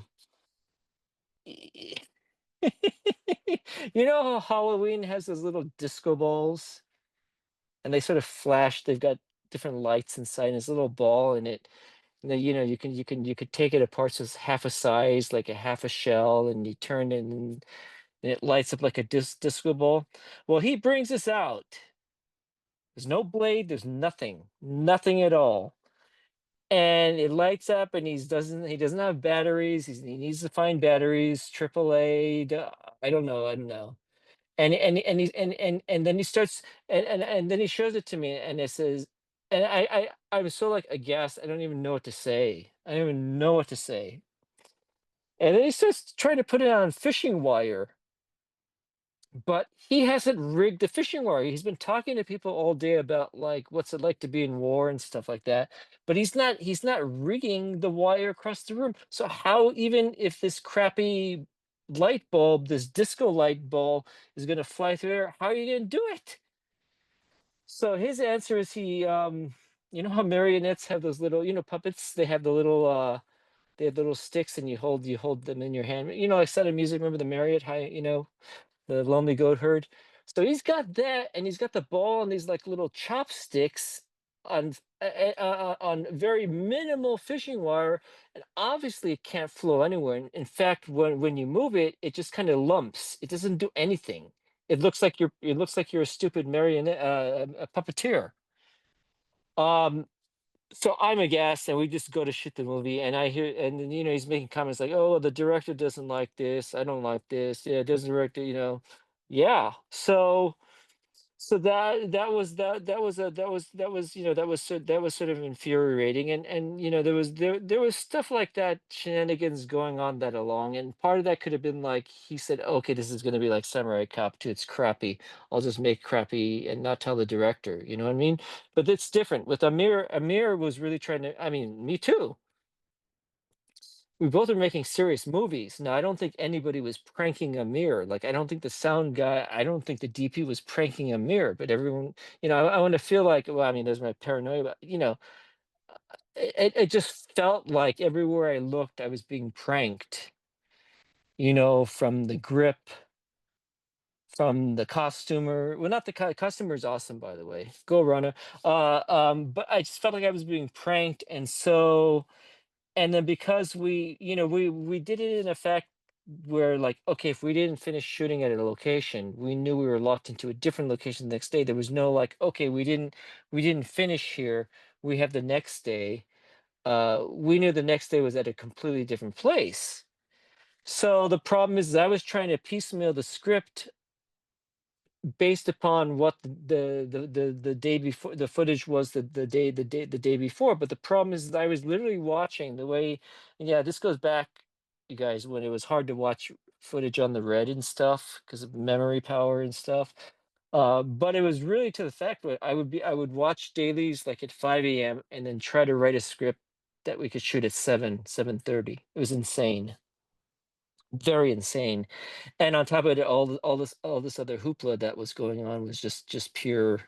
you know how Halloween has those little disco balls, and they sort of flash. They've got different lights inside, and it's a little ball, and it. You could take it apart so it's half a size, like a half a shell, and you turn it, and it lights up like a disco ball. Well, he brings this out. There's no blade. There's nothing at all, and it lights up. And he doesn't have batteries. He needs to find batteries. AAA. I don't know. And then he starts and then he shows it to me, and it says, and I was so like aghast. I don't even know what to say. I don't even know what to say. And then he starts trying to put it on fishing wire, but he hasn't rigged the fishing wire. He's been talking to people all day about like what's it like to be in war and stuff like that, but he's not rigging the wire across the room. So how, even if this crappy light bulb, this disco light bulb, is going to fly through there, how are you going to do it? So his answer is you know how marionettes have those little, puppets, they have little sticks, and you hold them in your hand, like Sound of Music. Remember the Marriott high, the Lonely Goat Herd. So he's got that, and he's got the ball and these like little chopsticks on very minimal fishing wire, and obviously it can't flow anywhere. In fact, when you move it, it just kind of lumps. It doesn't do anything. It looks like you're a stupid marionette, a puppeteer. Um, so I'm aghast, and we just go to shoot the movie, and I hear, and then, he's making comments like, "Oh, the director doesn't like this. I don't like this. Yeah, it doesn't direct it." Yeah. So that was sort of infuriating, and there was stuff like that, shenanigans going on that along, and part of that could have been like he said, "Okay, this is going to be like Samurai Cop 2. It's crappy. I'll just make crappy and not tell the director." You know what I mean? But it's different with Amir. Amir was really trying to. I mean, me too. We both are making serious movies. Now, I don't think anybody was pranking Amir. Like, I don't think the sound guy, I don't think the DP was pranking Amir, but everyone, I want to feel like, well, I mean, there's my paranoia, but, it just felt like everywhere I looked, I was being pranked, from the grip, from the costumer. Well, not the costumer is awesome, by the way. Go runner. But I just felt like I was being pranked. And then because we did it in effect where, like, okay, if we didn't finish shooting at a location, we knew we were locked into a different location the next day. There was no like, okay, we didn't finish here, we have the next day. We knew the next day was at a completely different place. So the problem is I was trying to piecemeal the script based upon what the day before, the footage was, the day before. But the problem is that I was literally watching the way, and yeah, this goes back, you guys, when it was hard to watch footage on the red and stuff because of memory power and stuff. But it was really to the fact that I would watch dailies like at 5 a.m. and then try to write a script that we could shoot at 7:30. It was insane, very insane. And on top of it, all this other hoopla that was going on was just pure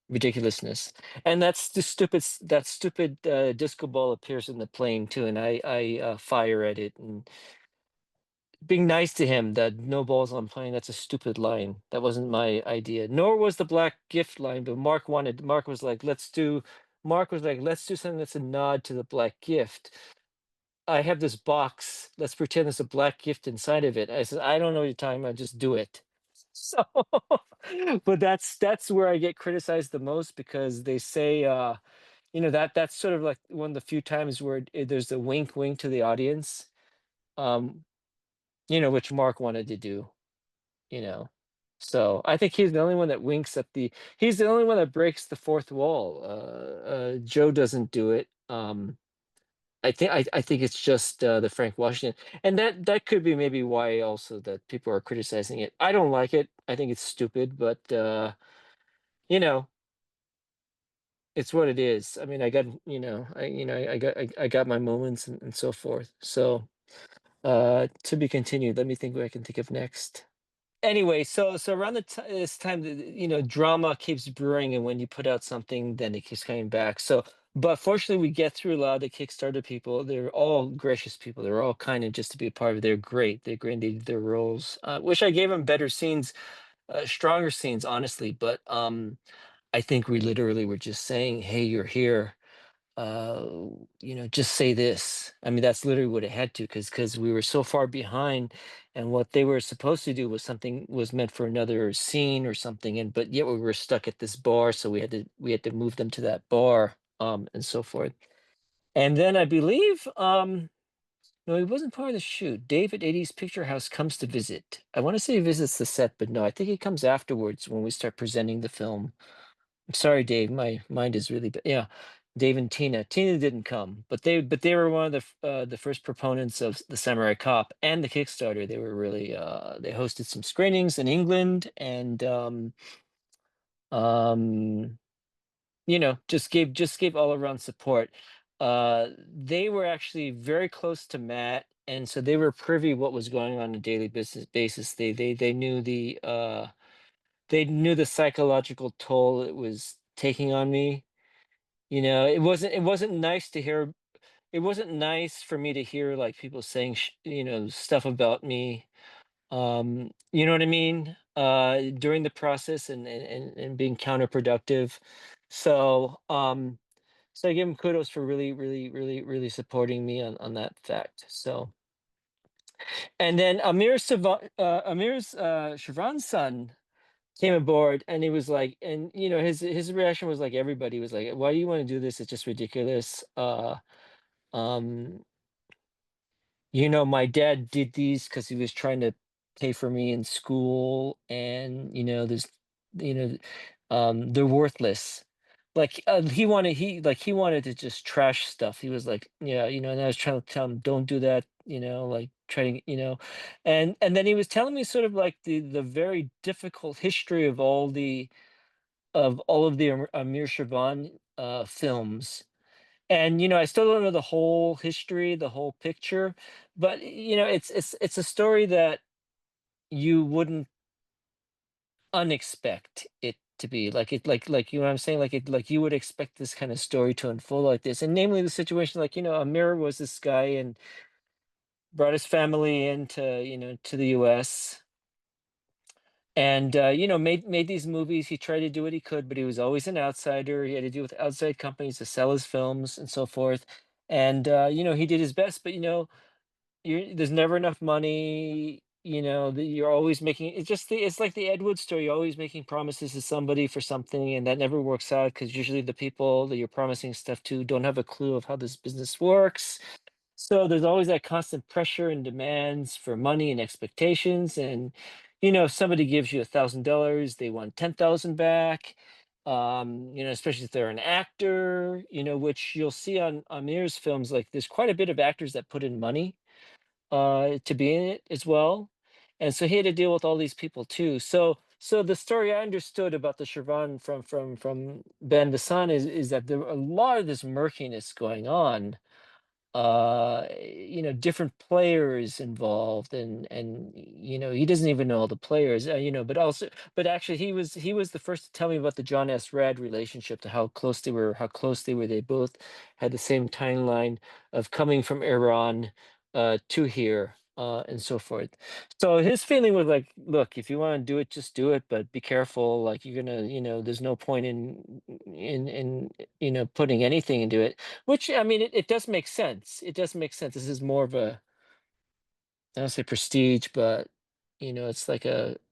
ridiculousness. And that stupid disco ball appears in the plane too, and I fire at it and being nice to him that no balls on plane. That's a stupid line. That wasn't my idea. Nor was the black gift line. But Mark was like, let's do something that's a nod to the black gift. I have this box. Let's pretend there's a black gift inside of it. I said, I don't know what you're talking about. Just do it. So, but that's where I get criticized the most because they say, that's sort of like one of the few times where there's a wink, wink to the audience, um, which Mark wanted to do, you know. So I think he's the only one that winks at the. He's the only one that breaks the fourth wall. Joe doesn't do it. I think it's just the Frank Washington, and that could be maybe why also that people are criticizing it. I don't like it. I think it's stupid, but you know, it's what it is. I mean, I got I got my moments and so forth. So to be continued. Let me think what I can think of next. Anyway, so around this time, drama keeps brewing, and when you put out something, then it keeps coming back. So, but fortunately, we get through a lot of the Kickstarter people. They're all gracious people. They're all kind of just to be a part of. They're great. They're great. They did their roles. Wish I gave them better scenes, stronger scenes, honestly. But I think we literally were just saying, "Hey, you're here. uh just say this." I mean, that's literally what it had to, because we were so far behind, and what they were supposed to do was something was meant for another scene or something, and but yet we were stuck at this bar, so we had to move them to that bar, and so forth. And then I believe, no, he wasn't part of the shoot. Dave at 80's Picture House comes to visit. I want to say he visits the set, but no, I think he comes afterwards when we start presenting the film. Sorry, Dave. My mind is really yeah. Dave and Tina. Tina didn't come, but they were one of the first proponents of the Samurai Cop and the Kickstarter. They were really they hosted some screenings in England, and um just gave all around support. They were actually very close to Matt, and so they were privy what was going on a daily business basis. They knew the psychological toll it was taking on me. It wasn't nice to hear. It wasn't nice for me to hear like people saying stuff about me. You know what I mean? During the process, and being counterproductive. So I give him kudos for really, really, really, really supporting me on that fact. So, and then Amir's Shervan's son came aboard, and he was like, and his reaction was like everybody was like, "Why do you want to do this? It's just ridiculous." Um, my dad did these because he was trying to pay for me in school, and you know, they're worthless. Like he wanted to just trash stuff. He was like, yeah, and I was trying to tell him, don't do that. Like trying, and then he was telling me sort of like the very difficult history of all of the Amir Shervan films. And I still don't know the whole history, the whole picture, but it's a story that you wouldn't unexpect it to be like it like what I'm saying, like you would expect this kind of story to unfold like this, and namely the situation, like Amir was this guy and brought his family into to the US, and made these movies. He tried to do what he could, but he was always an outsider. He had to deal with outside companies to sell his films and so forth. And he did his best, but there's never enough money. You're always making it's like the Ed Wood story. You're always making promises to somebody for something, and that never works out because usually the people that you're promising stuff to don't have a clue of how this business works. So there's always that constant pressure and demands for money and expectations. And if somebody gives you $1,000, they want 10,000 back. Especially if they're an actor, which you'll see on Amir's films. Like there's quite a bit of actors that put in money to be in it as well. And so he had to deal with all these people too. So the story I understood about the Shervan from Ben Vassan is that there a lot of this murkiness going on, different players involved, and he doesn't even know all the players, but actually he was the first to tell me about the John S. Rad relationship, to how close they were. They both had the same timeline of coming from Iran to here, and so forth. So his feeling was like, look, if you want to do it, just do it, but be careful. Like you're gonna, there's no point in putting anything into it. Which, I mean, it does make sense. It does make sense. This is more of a, I don't say prestige, but it's like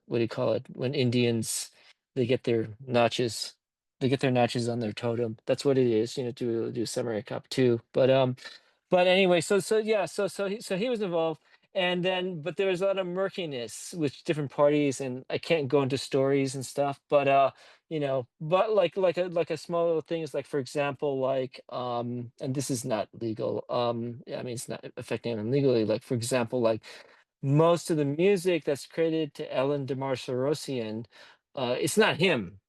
what do you call it? When Indians they get their notches, they get their notches on their totem. That's what it is, to do samurai cop too. But anyway, yeah, so he was involved, and then but there was a lot of murkiness with different parties, and I can't go into stories and stuff, but but like a small little things, like for example, like and this is not legal. Yeah, I mean it's not affecting him legally. Like for example, like most of the music that's credited to Ellen DeMarco, it's not him.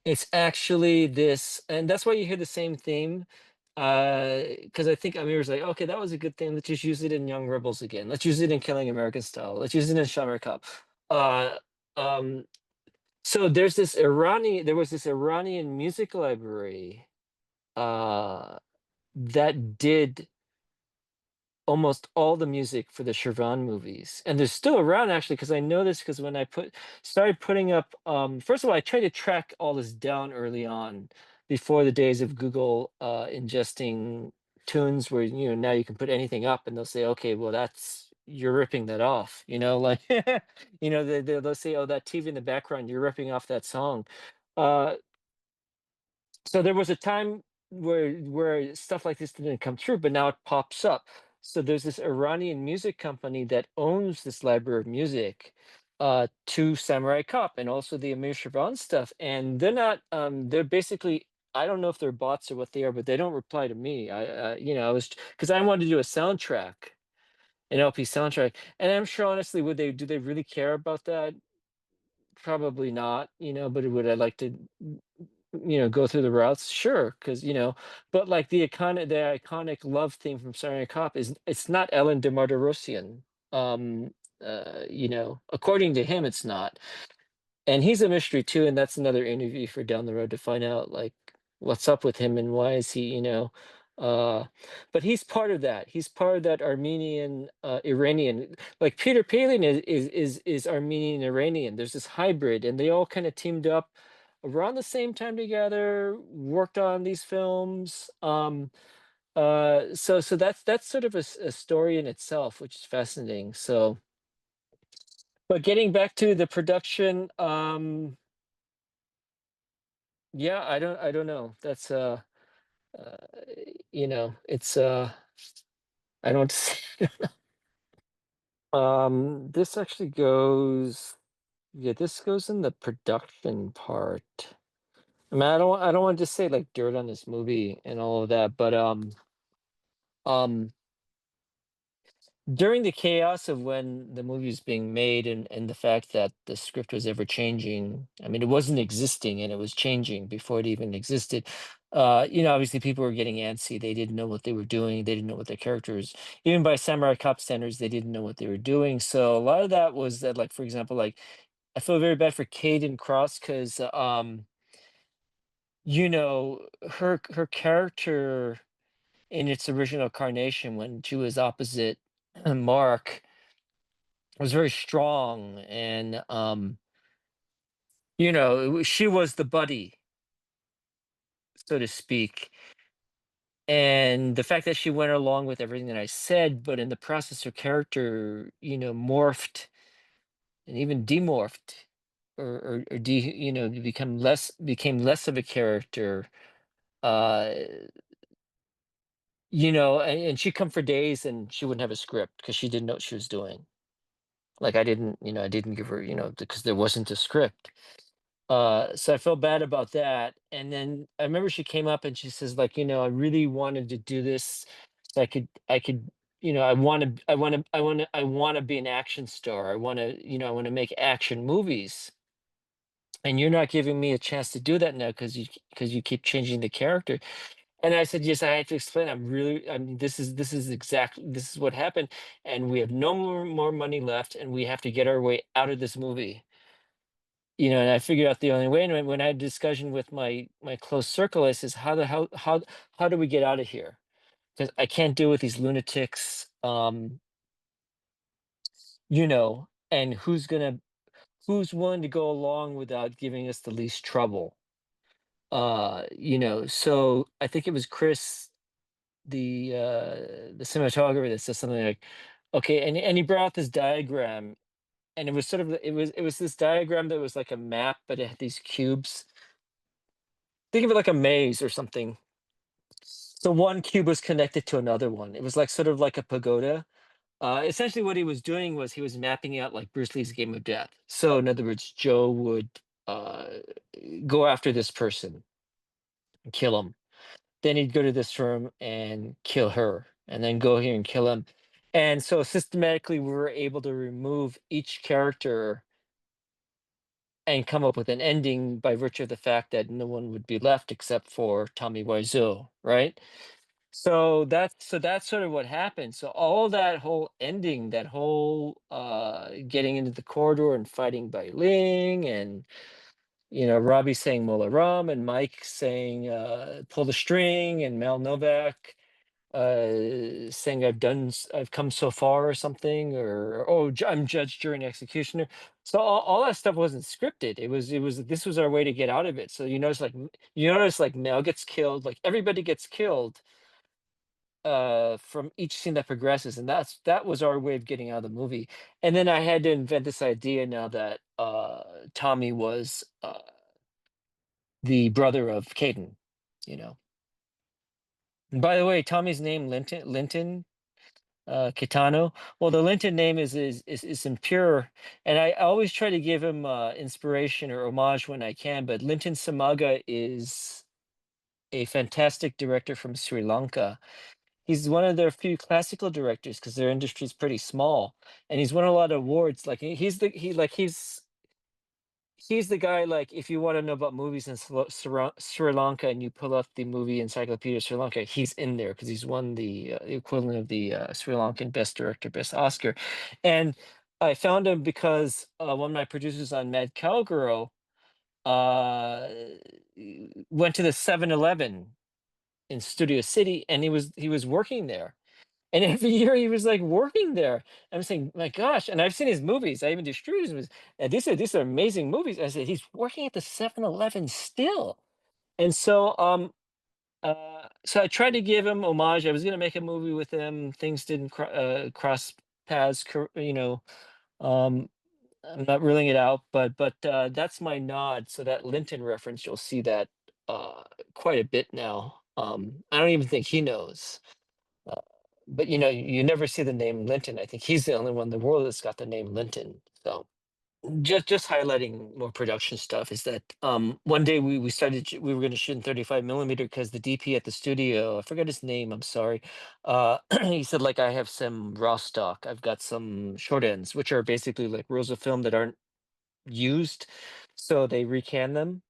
It's actually this, and that's why you hear the same theme. Because I think Amir was like, okay, that was a good thing. Let's just use it in Young Rebels again. Let's use it in Killing American Style. Let's use it in Summer Cup. Uh, um, so there was this Iranian music library that did almost all the music for the Shervan movies, and they're still around actually, because I know this because when I started putting up, first of all, I tried to track all this down early on, before the days of Google ingesting tunes, where now you can put anything up and they'll say, okay, well that's you're ripping that off, like they'll say, oh, that TV in the background, you're ripping off that song. Uh, so there was a time where stuff like this didn't come through, but now it pops up. So there's this Iranian music company that owns this library of music to Samurai Cop and also the Amir Shervan stuff. And they're not they're basically, I don't know if they're bots or what they are, but they don't reply to me. I was, because I wanted to do a soundtrack, an LP soundtrack. And I'm sure honestly, do they really care about that? Probably not, but would I like to go through the routes? Sure, because but like the iconic love theme from Samurai Cop it's not Ellen DeMarco. According to him, it's not. And he's a mystery too, and that's another interview for down the road to find out like what's up with him and why is he, uh but he's part of that. He's part of that Armenian Iranian. Like Peter Palin is Armenian Iranian. There's this hybrid, and they all kind of teamed up around the same time together, worked on these films. So that's sort of a story in itself, which is fascinating. So, but getting back to the production, yeah, I don't know. That's uh it's I don't this actually goes, yeah, this goes in the production part. I mean, I don't want to just say like dirt on this movie and all of that, but um during the chaos of when the movie was being made, and the fact that the script was ever changing, I mean, it wasn't existing and it was changing before it even existed. Obviously people were getting antsy. They didn't know what they were doing. They didn't know what their characters, even by Samurai Cop standards, they didn't know what they were doing. So a lot of that was that, like, for example, like, I feel very bad for Caden Cross because, her character in its original carnation when she was opposite Mark was very strong, and she was the buddy, so to speak. And the fact that she went along with everything that I said, but in the process her character morphed and even demorphed, or became less of a character. uh and she'd come for days and she wouldn't have a script because she didn't know what she was doing. Like, I didn't give her, because there wasn't a script. So I felt bad about that. And then I remember she came up and she says, like, I really wanted to do this so I could, I want to be an action star. I want to make action movies. And you're not giving me a chance to do that now because you keep changing the character. And I said, yes, I had to explain. I mean, this is what happened. And we have no more money left, and we have to get our way out of this movie. And I figured out the only way. And when I had a discussion with my close circle, I says, how do we get out of here? Because I can't deal with these lunatics. And who's willing to go along without giving us the least trouble? So I think it was Chris, the cinematographer, that says something like, okay, and he brought out this diagram, and it was sort of it was this diagram that was like a map, but it had these cubes. Think of it like a maze or something. So one cube was connected to another one. It was like sort of like a pagoda. Essentially, what he was doing was he was mapping out like Bruce Lee's Game of Death. So, in other words, Joe would uh, go after this person and kill him. Then he'd go to this firm and kill her, and then go here and kill him. And so, systematically, we were able to remove each character and come up with an ending by virtue of the fact that no one would be left except for Tommy Wiseau, right? So that's sort of what happened. So all that whole ending, that whole getting into the corridor and fighting Bai Ling, and Robbie saying Mola Rum, and Mike saying pull the string, and Mel Novak saying I've come so far or something, or I'm judge, jury, and executioner. So all that stuff wasn't scripted. It was this was our way to get out of it. So you notice like Mel gets killed, like everybody gets killed from each scene that progresses, and that was our way of getting out of the movie. And then I had to invent this idea now that Tommy was the brother of Caden, you know. And by the way, Tommy's name Linton Kitano. Well, the Linton name is impure, and I always try to give him inspiration or homage when I can. But Linton Samaga is a fantastic director from Sri Lanka. He's one of their few classical directors because their industry is pretty small, and he's won a lot of awards. Like he's the guy. Like if you want to know about movies in Sri Lanka and you pull up the movie Encyclopedia of Sri Lanka, he's in there because he's won the equivalent of the Sri Lankan Best Director, Best Oscar. And I found him because one of my producers on Mad Cowgirl uh, went to the 7-Eleven in Studio City, and he was working there. And every year he was like working there. I'm saying, my gosh, and I've seen his movies. I even distributed his movies. And these are amazing movies. I said, he's working at the 7-Eleven still. And so I tried to give him homage. I was gonna make a movie with him. Things didn't cross paths, um, I'm not ruling it out, but that's my nod. So that Linton reference, you'll see that uh quite a bit now. I don't even think he knows. Uh, but you never see the name Linton. I think he's the only one in the world that's got the name Linton. So just highlighting more production stuff is that one day we were going to shoot in 35 millimeter because the DP at the studio, I forget his name, I'm sorry. He said, like, I have some raw stock. I've got some short ends, which are basically like rolls of film that aren't used. So they recan them,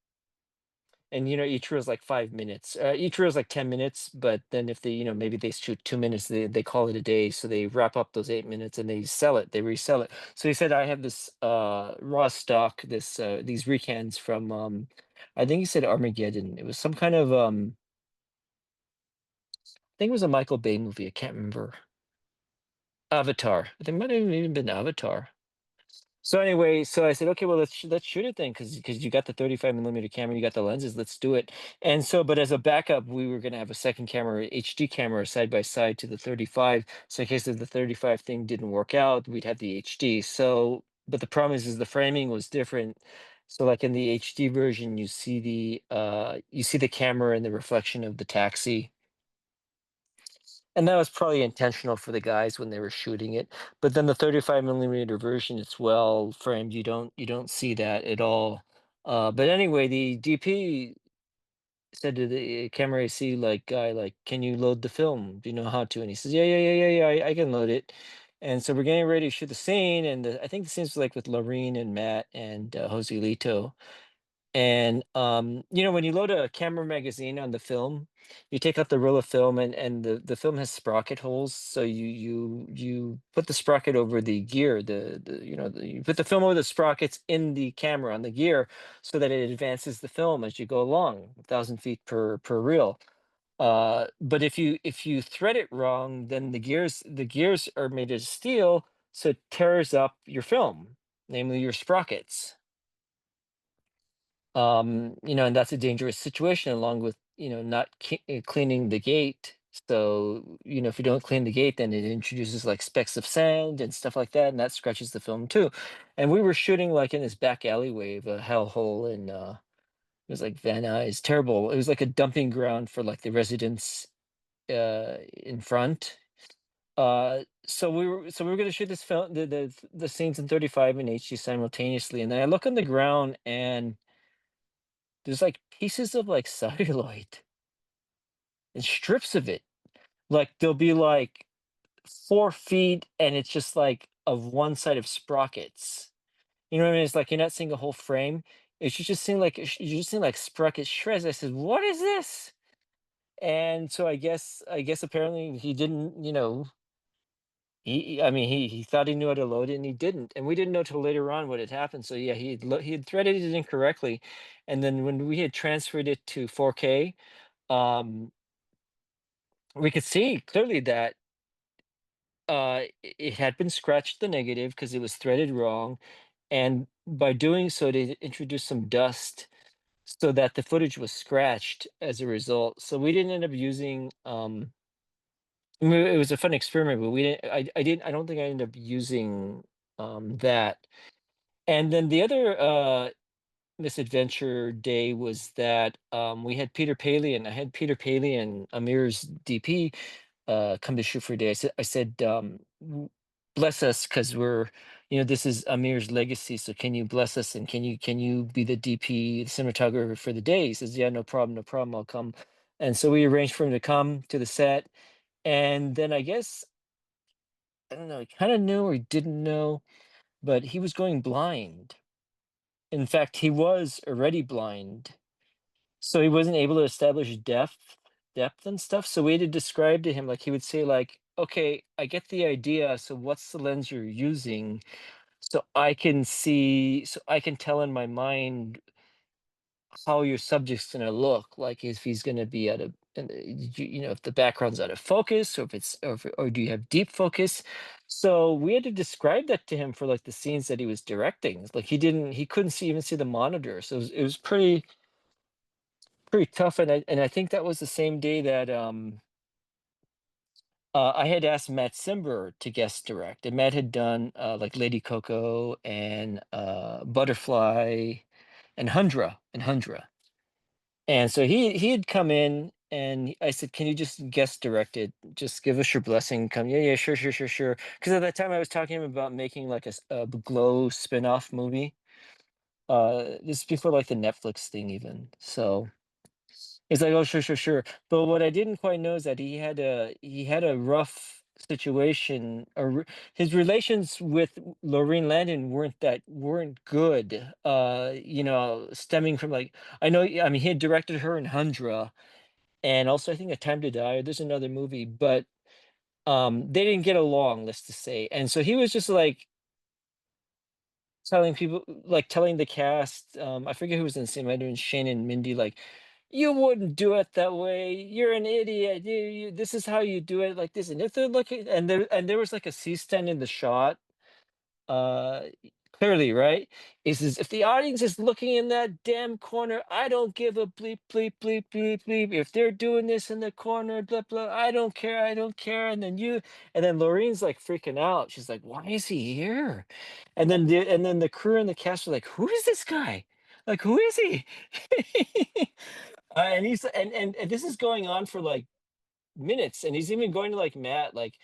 and each reel is like 5 minutes, each reel is like 10 minutes, but then if they maybe they shoot 2 minutes, they call it a day, so they wrap up those 8 minutes and they resell it. So he said, I have this raw stock, these recans from I think he said Armageddon. It was some kind of I think it was a Michael Bay movie, I can't remember. Avatar, I think it might have even been Avatar. So anyway, so I said, okay, well, let's shoot it then, because you got the 35 millimeter camera, you got the lenses, let's do it. And so, but as a backup, we were going to have a second camera, HD camera, side by side to the 35. So in case if the 35 thing didn't work out, we'd have the HD. So, but the problem is the framing was different. So like in the HD version, you see the camera and the reflection of the taxi, and that was probably intentional for the guys when they were shooting it. But then the 35 millimeter version, it's well framed. You don't see that at all. But anyway, the DP said to the camera AC like guy, like, can you load the film? Do you know how to? And he says, yeah, yeah, yeah, yeah, yeah, I can load it. And so we're getting ready to shoot the scene, and I think the scene's like with Lorene and Matt and Jose Lito. And when you load a camera magazine on the film, you take out the roll of film, and the film has sprocket holes. So you put the sprocket over the gear, you put the film over the sprockets in the camera on the gear so that it advances the film as you go along, 1,000 feet per reel. But if you thread it wrong, then the gears are made of steel, so it tears up your film, namely your sprockets. And that's a dangerous situation, along with not cleaning the gate So, if you don't clean the gate, then it introduces like specks of sand and stuff like that, and that scratches the film too. And we were shooting like in this back alleyway of a hellhole, and it was like Van Nuys, terrible. It was like a dumping ground for like the residents in front. So we were gonna shoot this film, the scenes in 35 and HD simultaneously, and then I look on the ground and there's like pieces of like celluloid and strips of it. Like there'll be like 4 feet, and it's just like of one side of sprockets. You know what I mean? It's like you're not seeing a whole frame. It's just seeing like you're just seeing like sprocket shreds. I said, "What is this?" And so I guess apparently he didn't. I mean, he thought he knew how to load it, and he didn't. And we didn't know till later on what had happened. So yeah, he had threaded it incorrectly, and then when we had transferred it to 4K, um, we could see clearly that it had been scratched the negative because it was threaded wrong, and by doing so, they introduced some dust so that the footage was scratched as a result. So we didn't end up using. I mean, it was a fun experiment, but we didn't. I didn't. I don't think I ended up using that. And then the other misadventure day was that we had Peter Paley, and I had Peter Paley and Amir's DP come to shoot for a day. I said, bless us, because this is Amir's legacy. So can you bless us, and can you be the DP, the cinematographer for the day? He says, yeah, no problem, no problem. I'll come. And so we arranged for him to come to the set. And then I guess, I don't know, he kind of knew or he didn't know, but he was going blind. In fact, he was already blind. So he wasn't able to establish depth and stuff. So we had to describe to him, like he would say, like, okay, I get the idea. So what's the lens you're using? So I can see, so I can tell in my mind how your subject's gonna look, like if he's gonna be out of, and if the background's out of focus, or if it's, or do you have deep focus? So we had to describe that to him for like the scenes that he was directing. Like he couldn't even see the monitor. So it was pretty tough. And I think that was the same day that I had asked Matt Simber to guest direct, and Matt had done like Lady Coco and Butterfly and Hundra. And so he had come in, and I said, "Can you just guest direct it? Just give us your blessing." Come, yeah, yeah, sure, sure, sure, sure. Because at that time I was talking to him about making like a Glow spin-off movie. This is before like the Netflix thing even. So he's like, "Oh, sure, sure, sure." But what I didn't quite know is that he had a rough situation, or his relations with Lorraine Landon weren't good. Stemming from like, I know, I mean, he had directed her in Hundra, and also I think A Time to Die. Or there's another movie, but they didn't get along, let's just say. And so he was just like telling people, like telling the cast, I forget who was in the scene, might have been Shane and Mindy, like, you wouldn't do it that way. You're an idiot. This is how you do it, like this. And if they're looking, and there was like a C-stand in the shot, uh clearly, right? He says, if the audience is looking in that damn corner, I don't give a bleep, bleep, bleep, bleep, bleep. If they're doing this in the corner, blah, blah, I don't care. And then Lorraine's like freaking out. She's like, why is he here? And then the crew and the cast are like, who is this guy? Like, who is he? And this is going on for like minutes, and he's even going to like Matt, like,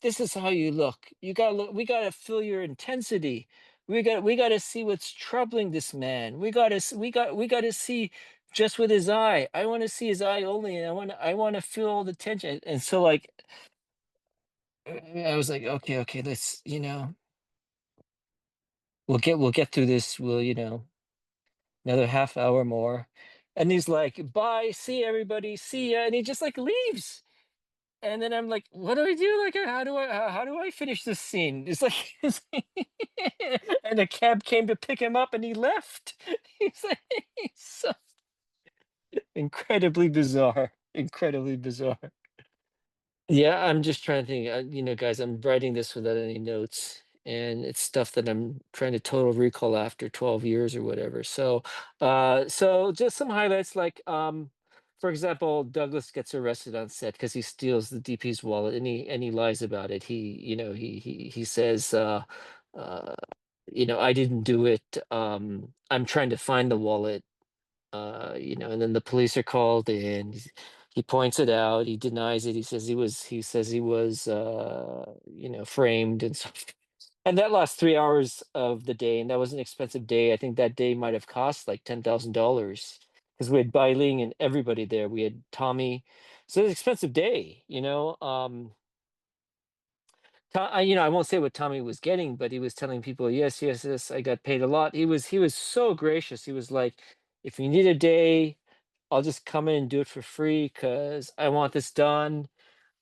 this is how you look. You gotta look. We gotta feel your intensity. We gotta see what's troubling this man. We gotta see just with his eye. I want to see his eye only, and I want to feel all the tension. And so like, I was like, okay, okay, let's, we'll get through this. We'll, another half hour more. And he's like, bye, see everybody, see ya, and he just like leaves. And then I'm like, what do I do? Like, how do I finish this scene? It's like, and a cab came to pick him up, and he left. He's like, he's so incredibly bizarre, incredibly bizarre. Yeah, I'm just trying to think. Guys, I'm writing this without any notes, and it's stuff that I'm trying to total recall after 12 years or whatever. So just some highlights, like, for example, Douglas gets arrested on set because he steals the DP's wallet, and he lies about it. He says, uh, I didn't do it. I'm trying to find the wallet. And then the police are called, and he points it out. He denies it. He says he was framed and so. And that last 3 hours of the day, and that was an expensive day. I think that day might have cost like $10,000 because we had Biling and everybody there. We had Tommy, so it was an expensive day. I won't say what Tommy was getting, but he was telling people, yes, yes, yes, I got paid a lot. He was so gracious. He was like, if you need a day, I'll just come in and do it for free because I want this done.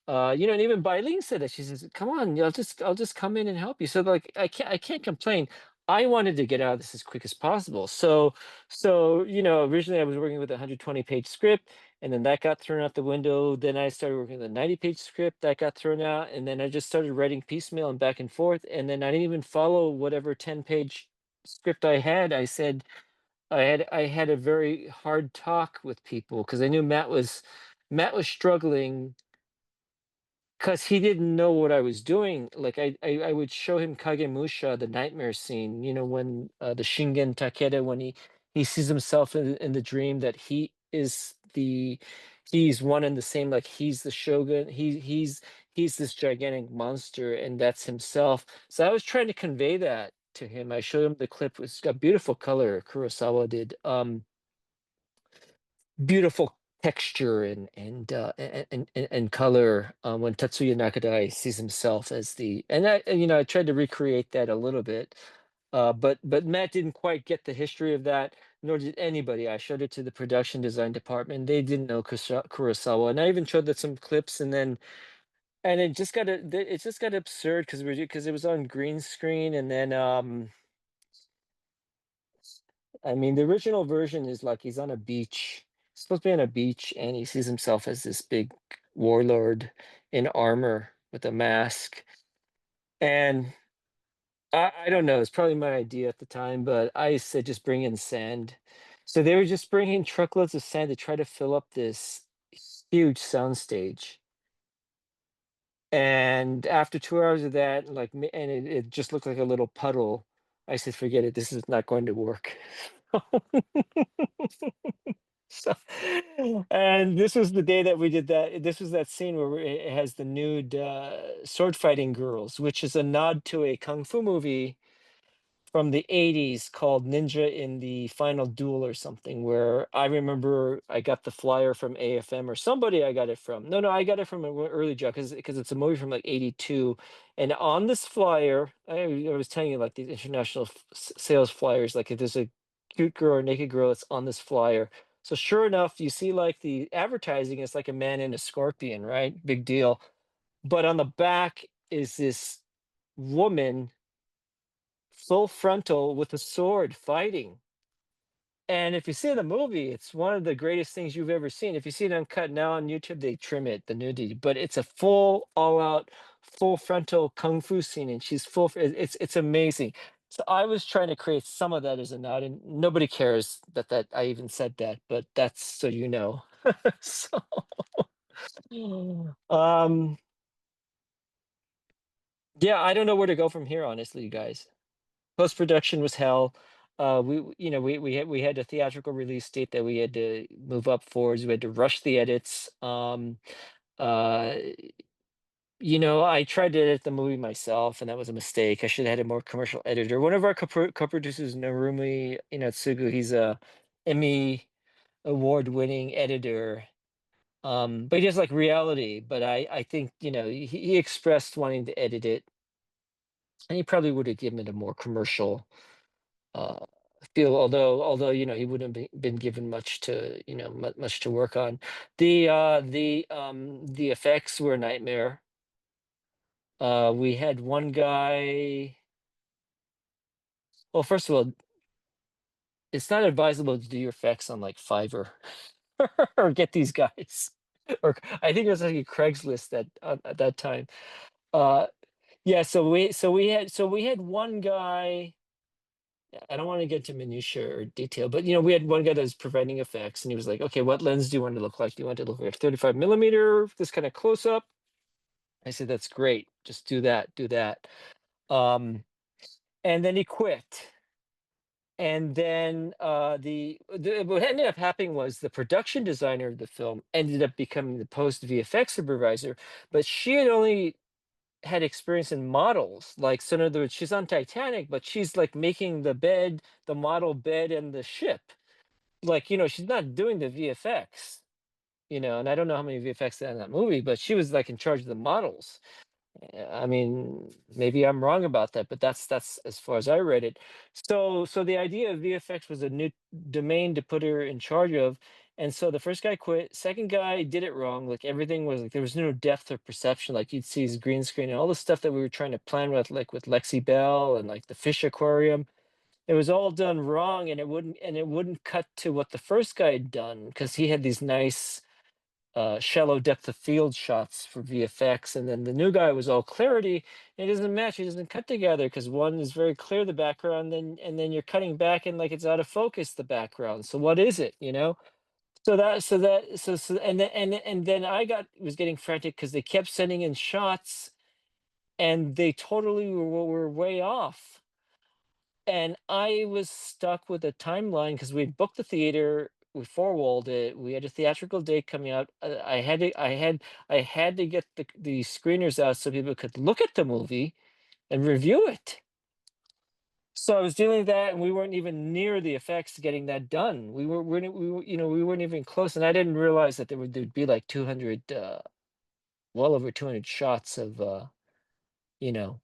And even Bilene said that. She says, "Come on, I'll just come in and help you." So like, I can't complain. I wanted to get out of this as quick as possible. So originally I was working with a 120-page script, and then that got thrown out the window. Then I started working with a 90-page script that got thrown out, and then I just started writing piecemeal and back and forth. And then I didn't even follow whatever 10-page script I had. I had a very hard talk with people because I knew Matt was struggling because he didn't know what I was doing. Like I would show him Kagemusha, the nightmare scene, when the Shingen Takeda, when he sees himself in the dream that he's one and the same, like he's the shogun, he's this gigantic monster, and that's himself. So I was trying to convey that to him. I showed him the clip. It's got beautiful color, Kurosawa did. Beautiful texture and color when Tatsuya Nakadai sees himself as I tried to recreate that a little bit, but Matt didn't quite get the history of that, nor did anybody. I showed it to the production design department. They didn't know Kurosawa, and I even showed that some clips, and it just got absurd because it was on green screen, and then I mean, the original version is like he's on a beach. He's supposed to be on a beach, and he sees himself as this big warlord in armor with a mask. And I don't know, it's probably my idea at the time, but I said just bring in sand. So they were just bringing truckloads of sand to try to fill up this huge soundstage. And after 2 hours of that, and it just looked like a little puddle. I said, forget it. This is not going to work. So, and this was the day that we did that. This was that scene where it has the nude sword fighting girls, which is a nod to a kung fu movie from the 80s called Ninja in the Final Duel or something, where I remember I got the flyer from AFM or somebody I got it from. No, I got it from an early job because it's a movie from like 82. And on this flyer, I was telling you, like these international sales flyers, like if there's a cute girl or naked girl that's on this flyer. So sure enough, you see like the advertising is like a man in a scorpion, right? Big deal. But on the back is this woman full frontal with a sword fighting. And if you see the movie, it's one of the greatest things you've ever seen. If you see it uncut now on YouTube, they trim it, the nudity, but it's a full, all-out, full frontal kung fu scene, and she's it's amazing. So I was trying to create some of that as a nod, and nobody cares that I even said that, but that's so you know. So, um, yeah, I don't know where to go from here, honestly, you guys. Post production was hell. We had a theatrical release date that we had to move up forwards. We had to rush the edits. Uh, I tried to edit the movie myself, and that was a mistake. I should have had a more commercial editor. One of our co-producers, Narumi Inatsugu, he's a Emmy award-winning editor. But he does like reality. But I think he expressed wanting to edit it, and he probably would have given it a more commercial uh feel, although he wouldn't been given much to much to work on. The effects were a nightmare. We had one guy. Well, first of all, it's not advisable to do your effects on like Fiverr or get these guys, or I think it was like a Craigslist at that time. uh yeah, so we had one guy I don't want to get to minutia or detail, but we had one guy that was providing effects, and he was like, "Okay, what lens do you want it to look like? Do you want it to look like 35 millimeter, this kind of close up?" I said, "That's great. Just do that, do that." Um, and then he quit. And then what ended up happening was the production designer of the film ended up becoming the post VFX supervisor, but she had only had experience in models. Like, so in other words, she's on Titanic, but she's like making the bed, the model bed, and the ship. Like, she's not doing the VFX. And I don't know how many VFX there are in that movie, but she was like in charge of the models. I mean, maybe I'm wrong about that, but that's as far as I read it. So the idea of VFX was a new domain to put her in charge of. And so the first guy quit. Second guy did it wrong. Like, everything was like there was no depth of perception. Like, you'd see his green screen and all the stuff that we were trying to plan with, like with Lexi Bell and like the fish aquarium. It was all done wrong, and it wouldn't cut to what the first guy had done, because he had these nice shallow depth of field shots for VFX, and then the new guy was all clarity. It doesn't match. It doesn't cut together, because one is very clear, the background, and then you're cutting back and like it's out of focus, the background. So what is it? And then I was getting frantic because they kept sending in shots, and they totally were way off. And I was stuck with a timeline because we'd booked the theater, we four-walled it, we had a theatrical date coming out. I had to get the screeners out so people could look at the movie and review it. So I was dealing with that, and we weren't even near the effects getting that done. We weren't even close, and I didn't realize that there'd be like 200, well over 200 shots you know,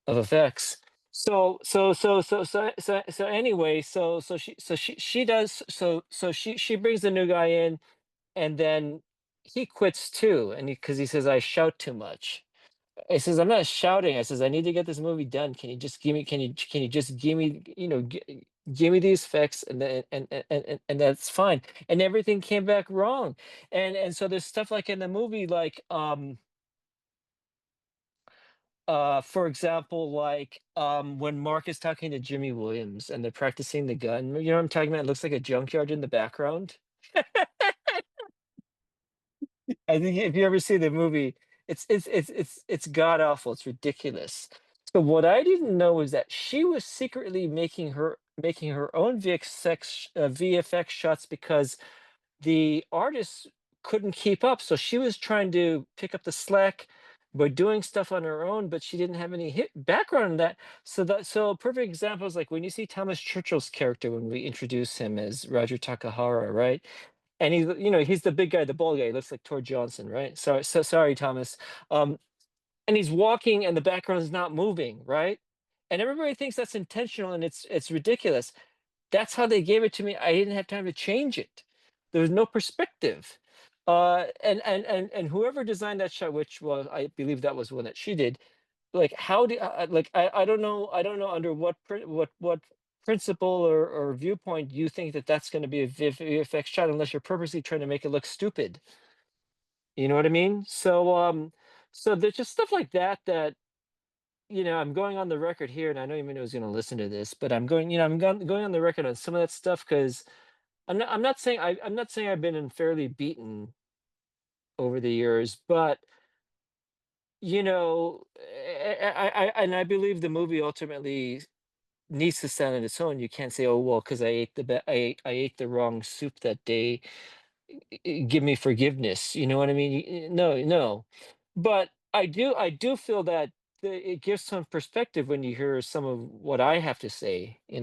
of effects. So anyway, she does she brings the new guy in, and then he quits too, and because he says I shout too much. I says, I'm not shouting. I says, I need to get this movie done. Can you just give me? Can you just give me? Give me these effects, and that's fine. And everything came back wrong, and so there's stuff like in the movie, like for example, like when Mark is talking to Jimmy Williams and they're practicing the gun. You know what I'm talking about? It looks like a junkyard in the background. I think if you ever see the movie, it's god awful. It's ridiculous. So what I didn't know is that she was secretly making her own VFX shots, because the artists couldn't keep up. So she was trying to pick up the slack by doing stuff on her own, but she didn't have any background in that. So a perfect example is like when you see Thomas Churchill's character when we introduce him as Roger Takahara, right? And he's the big guy, the bald guy. He looks like Tor Johnson, right? Sorry, Thomas. Um, and he's walking, and the background is not moving, right? And everybody thinks that's intentional, and it's ridiculous. That's how they gave it to me. I didn't have time to change it. There was no perspective. And whoever designed that shot, which was, I believe that was one that she did, like how do like I don't know under what principle or viewpoint you think that that's going to be a VFX shot, unless you're purposely trying to make it look stupid. You know what I mean? So there's just stuff like that. I'm going on the record here, and I know Emmanuel was going to listen to this, but I'm going on the record on some of that stuff, because I'm not saying I've been unfairly beaten over the years, but and I believe the movie ultimately needs to stand on its own. You can't say, "Oh well, because I ate the wrong soup that day. Give me forgiveness." You know what I mean? No, no. But I do feel that it gives some perspective when you hear some of what I have to say. I'm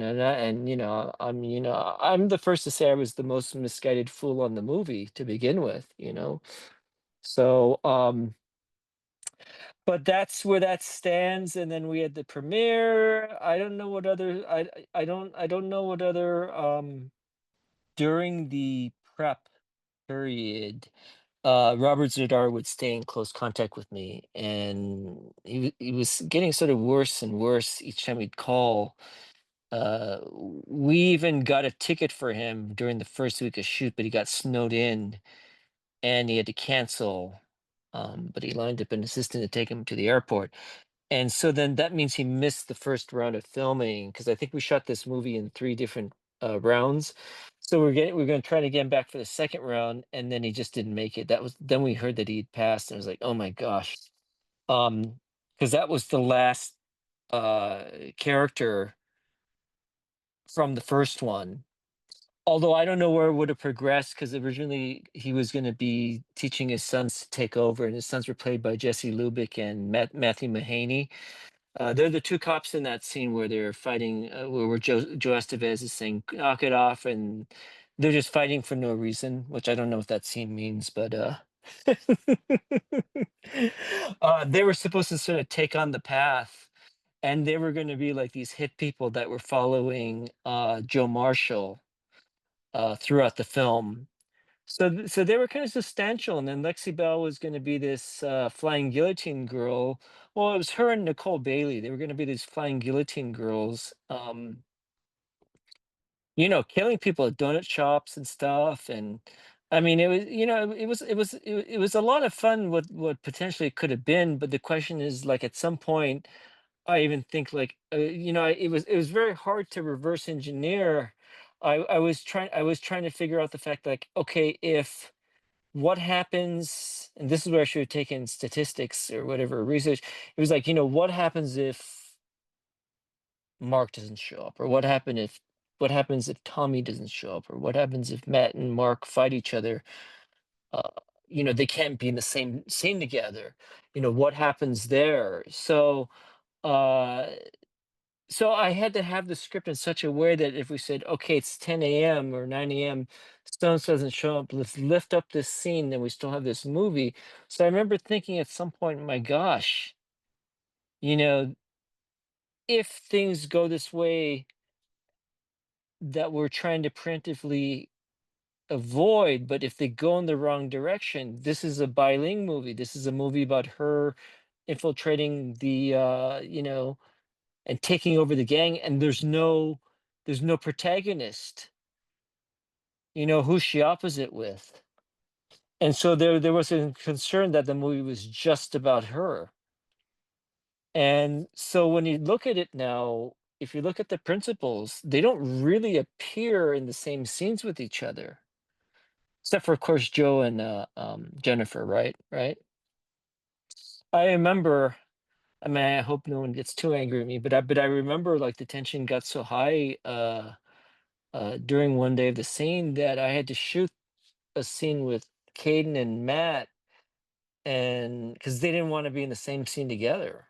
the first to say I was the most misguided fool on the movie to begin with. So but that's where that stands. And then we had the premiere. I don't know what other I don't know what other during the prep period, Robert Zadar would stay in close contact with me, and he was getting sort of worse and worse each time he'd call. We even got a ticket for him during the first week of shoot, but he got snowed in and he had to cancel. But he lined up an assistant to take him to the airport. And so then that means he missed the first round of filming because I think we shot this movie in 3 different, rounds. So we're gonna try to get him back for the second round, and then he just didn't make it. That was then we heard that he'd passed, and I was like, "Oh my gosh." Because that was the last, character from the first one. Although I don't know where it would have progressed because originally he was gonna be teaching his sons to take over, and his sons were played by Jesse Lubick and Matthew Mahaney. They're the two cops in that scene where they're fighting, where Joe Estevez is saying, "Knock it off," and they're just fighting for no reason, which I don't know what that scene means, but they were supposed to sort of take on the path, and they were going to be like these hit people that were following Joe Marshall throughout the film. So they were kind of substantial, and then Lexi Bell was going to be this flying guillotine girl. Well, it was her and Nicole Bailey. They were going to be these flying guillotine girls, killing people at donut shops and stuff. And I mean, it was, it was a lot of fun. What potentially could have been, but the question is, like, at some point, I even think like, it was very hard to reverse engineer. I was trying to figure out the fact, like, okay, if what happens, and this is where I should have taken statistics or whatever research. It was like, what happens if Mark doesn't show up, or what happens if Tommy doesn't show up, or what happens if Matt and Mark fight each other? Uh, they can't be in the same scene together. What happens there? Uh, so I had to have the script in such a way that if we said, okay, it's 10 a.m. or 9 a.m., Stones doesn't show up, let's lift up this scene, then we still have this movie. So I remember thinking at some point, my gosh, you know, if things go this way that we're trying to preemptively avoid, but if they go in the wrong direction, this is a bilingual movie. This is a movie about her infiltrating the, and taking over the gang, and there's no protagonist. Who's she opposite with? And so there was a concern that the movie was just about her. And so when you look at it now, if you look at the principals, they don't really appear in the same scenes with each other, except for, of course, Joe and Jennifer, right. I remember, I mean, I hope no one gets too angry at me, but I remember, like, the tension got so high during one day of the scene that I had to shoot a scene with Caden and Matt, and because they didn't want to be in the same scene together.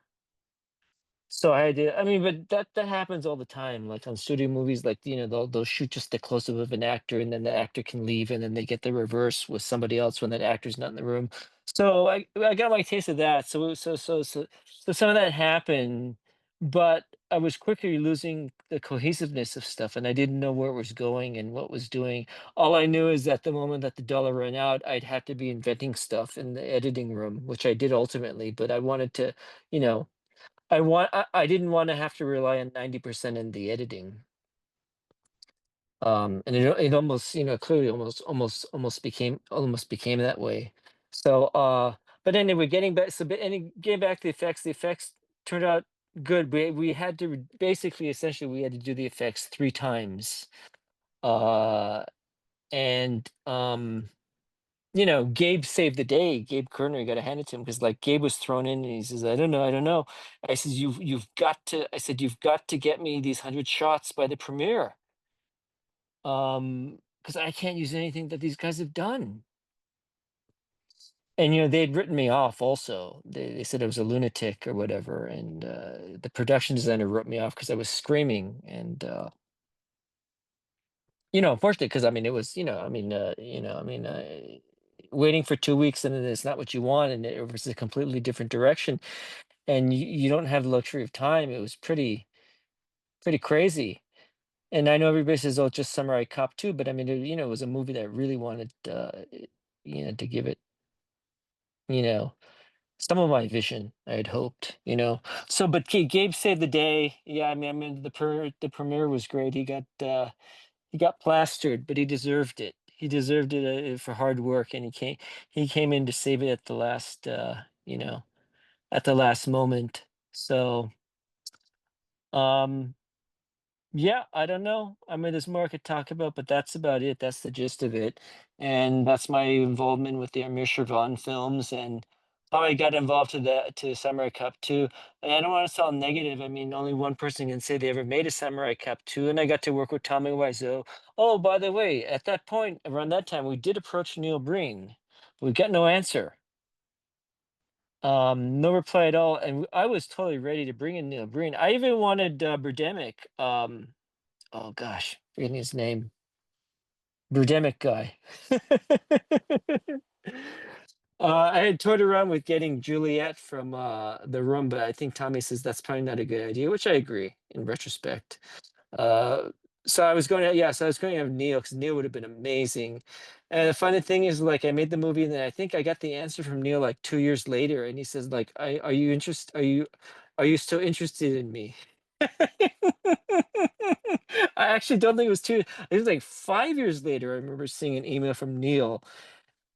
So I did. I mean, but that happens all the time. Like on studio movies, like, they'll shoot just the close up of an actor, and then the actor can leave, and then they get the reverse with somebody else when that actor's not in the room. So I got my taste of that. So some of that happened, but I was quickly losing the cohesiveness of stuff, and I didn't know where it was going and what was doing. All I knew is that the moment that the dollar ran out, I'd have to be inventing stuff in the editing room, which I did ultimately. But I wanted to, you know I didn't wanna have to rely on 90% in the editing. And it almost, clearly almost became that way. So, but anyway, getting back to the effects turned out good. We had to basically, essentially, we had to do the effects 3 times. Uh, and, Gabe saved the day. Gabe Kerner, you gotta hand it to him, because, like, Gabe was thrown in and he says, "I don't know, I don't know." You've got to get me these 100 shots by the premiere. Because I can't use anything that these guys have done. And they'd written me off also. They said I was a lunatic or whatever, and the production designer wrote me off because I was screaming. And unfortunately, because I mean, it was, waiting for 2 weeks and then it's not what you want, and it was a completely different direction, and you don't have the luxury of time. It was pretty crazy. And I know everybody says, "Oh, it's just Samurai Cop 2," but I mean, it was a movie that really wanted, to give it, you know, some of my vision, I had hoped. So, but Gabe saved the day. Yeah, I mean, the premiere was great. He got plastered, but he deserved it. He deserved it for hard work, and he came in to save it at the last moment. So, um, yeah, I don't know. I mean, there's more I could talk about, but that's about it. That's the gist of it. And that's my involvement with the Amir Shervan films and how I got involved to Samurai Cup 2. And I don't want to sound negative. I mean, only one person can say they ever made a Samurai Cup 2, and I got to work with Tommy Wiseau. Oh, by the way, at that point, around that time, we did approach Neil Breen. We got no answer. No reply at all. And I was totally ready to bring in Neil Breen. I even wanted Birdemic. Oh gosh, forgetting his name. Birdemic guy. I had toyed around with getting Juliet from the room, but I think Tommy says that's probably not a good idea, which I agree in retrospect. Uh, so I was going to, yeah, so I was going to have Neil because Neil would have been amazing. And the funny thing is, like, I made the movie, and then I think I got the answer from Neil like 2 years later, and he says, like, are you interested? Are you still interested in me? I actually don't think it was two. It was like 5 years later. I remember seeing an email from Neil,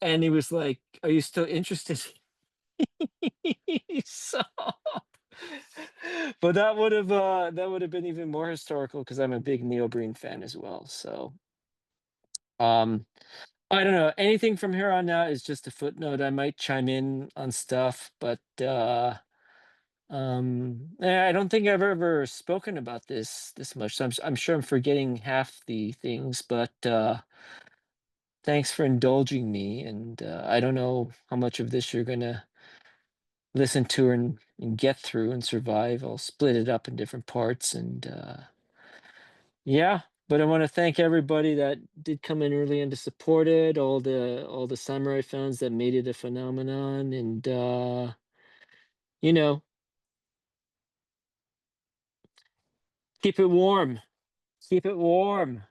and he was like, "Are you still interested?" So, but that would have been even more historical because I'm a big Neil Breen fan as well. So, um, I don't know. Anything from here on out is just a footnote. I might chime in on stuff, but I don't think I've ever spoken about this much. So I'm sure I'm forgetting half the things, but thanks for indulging me. And I don't know how much of this you're gonna listen to and get through and survive. I'll split it up in different parts, and yeah. But I want to thank everybody that did come in early and to support it, all the samurai fans that made it a phenomenon, and you know, keep it warm. Keep it warm.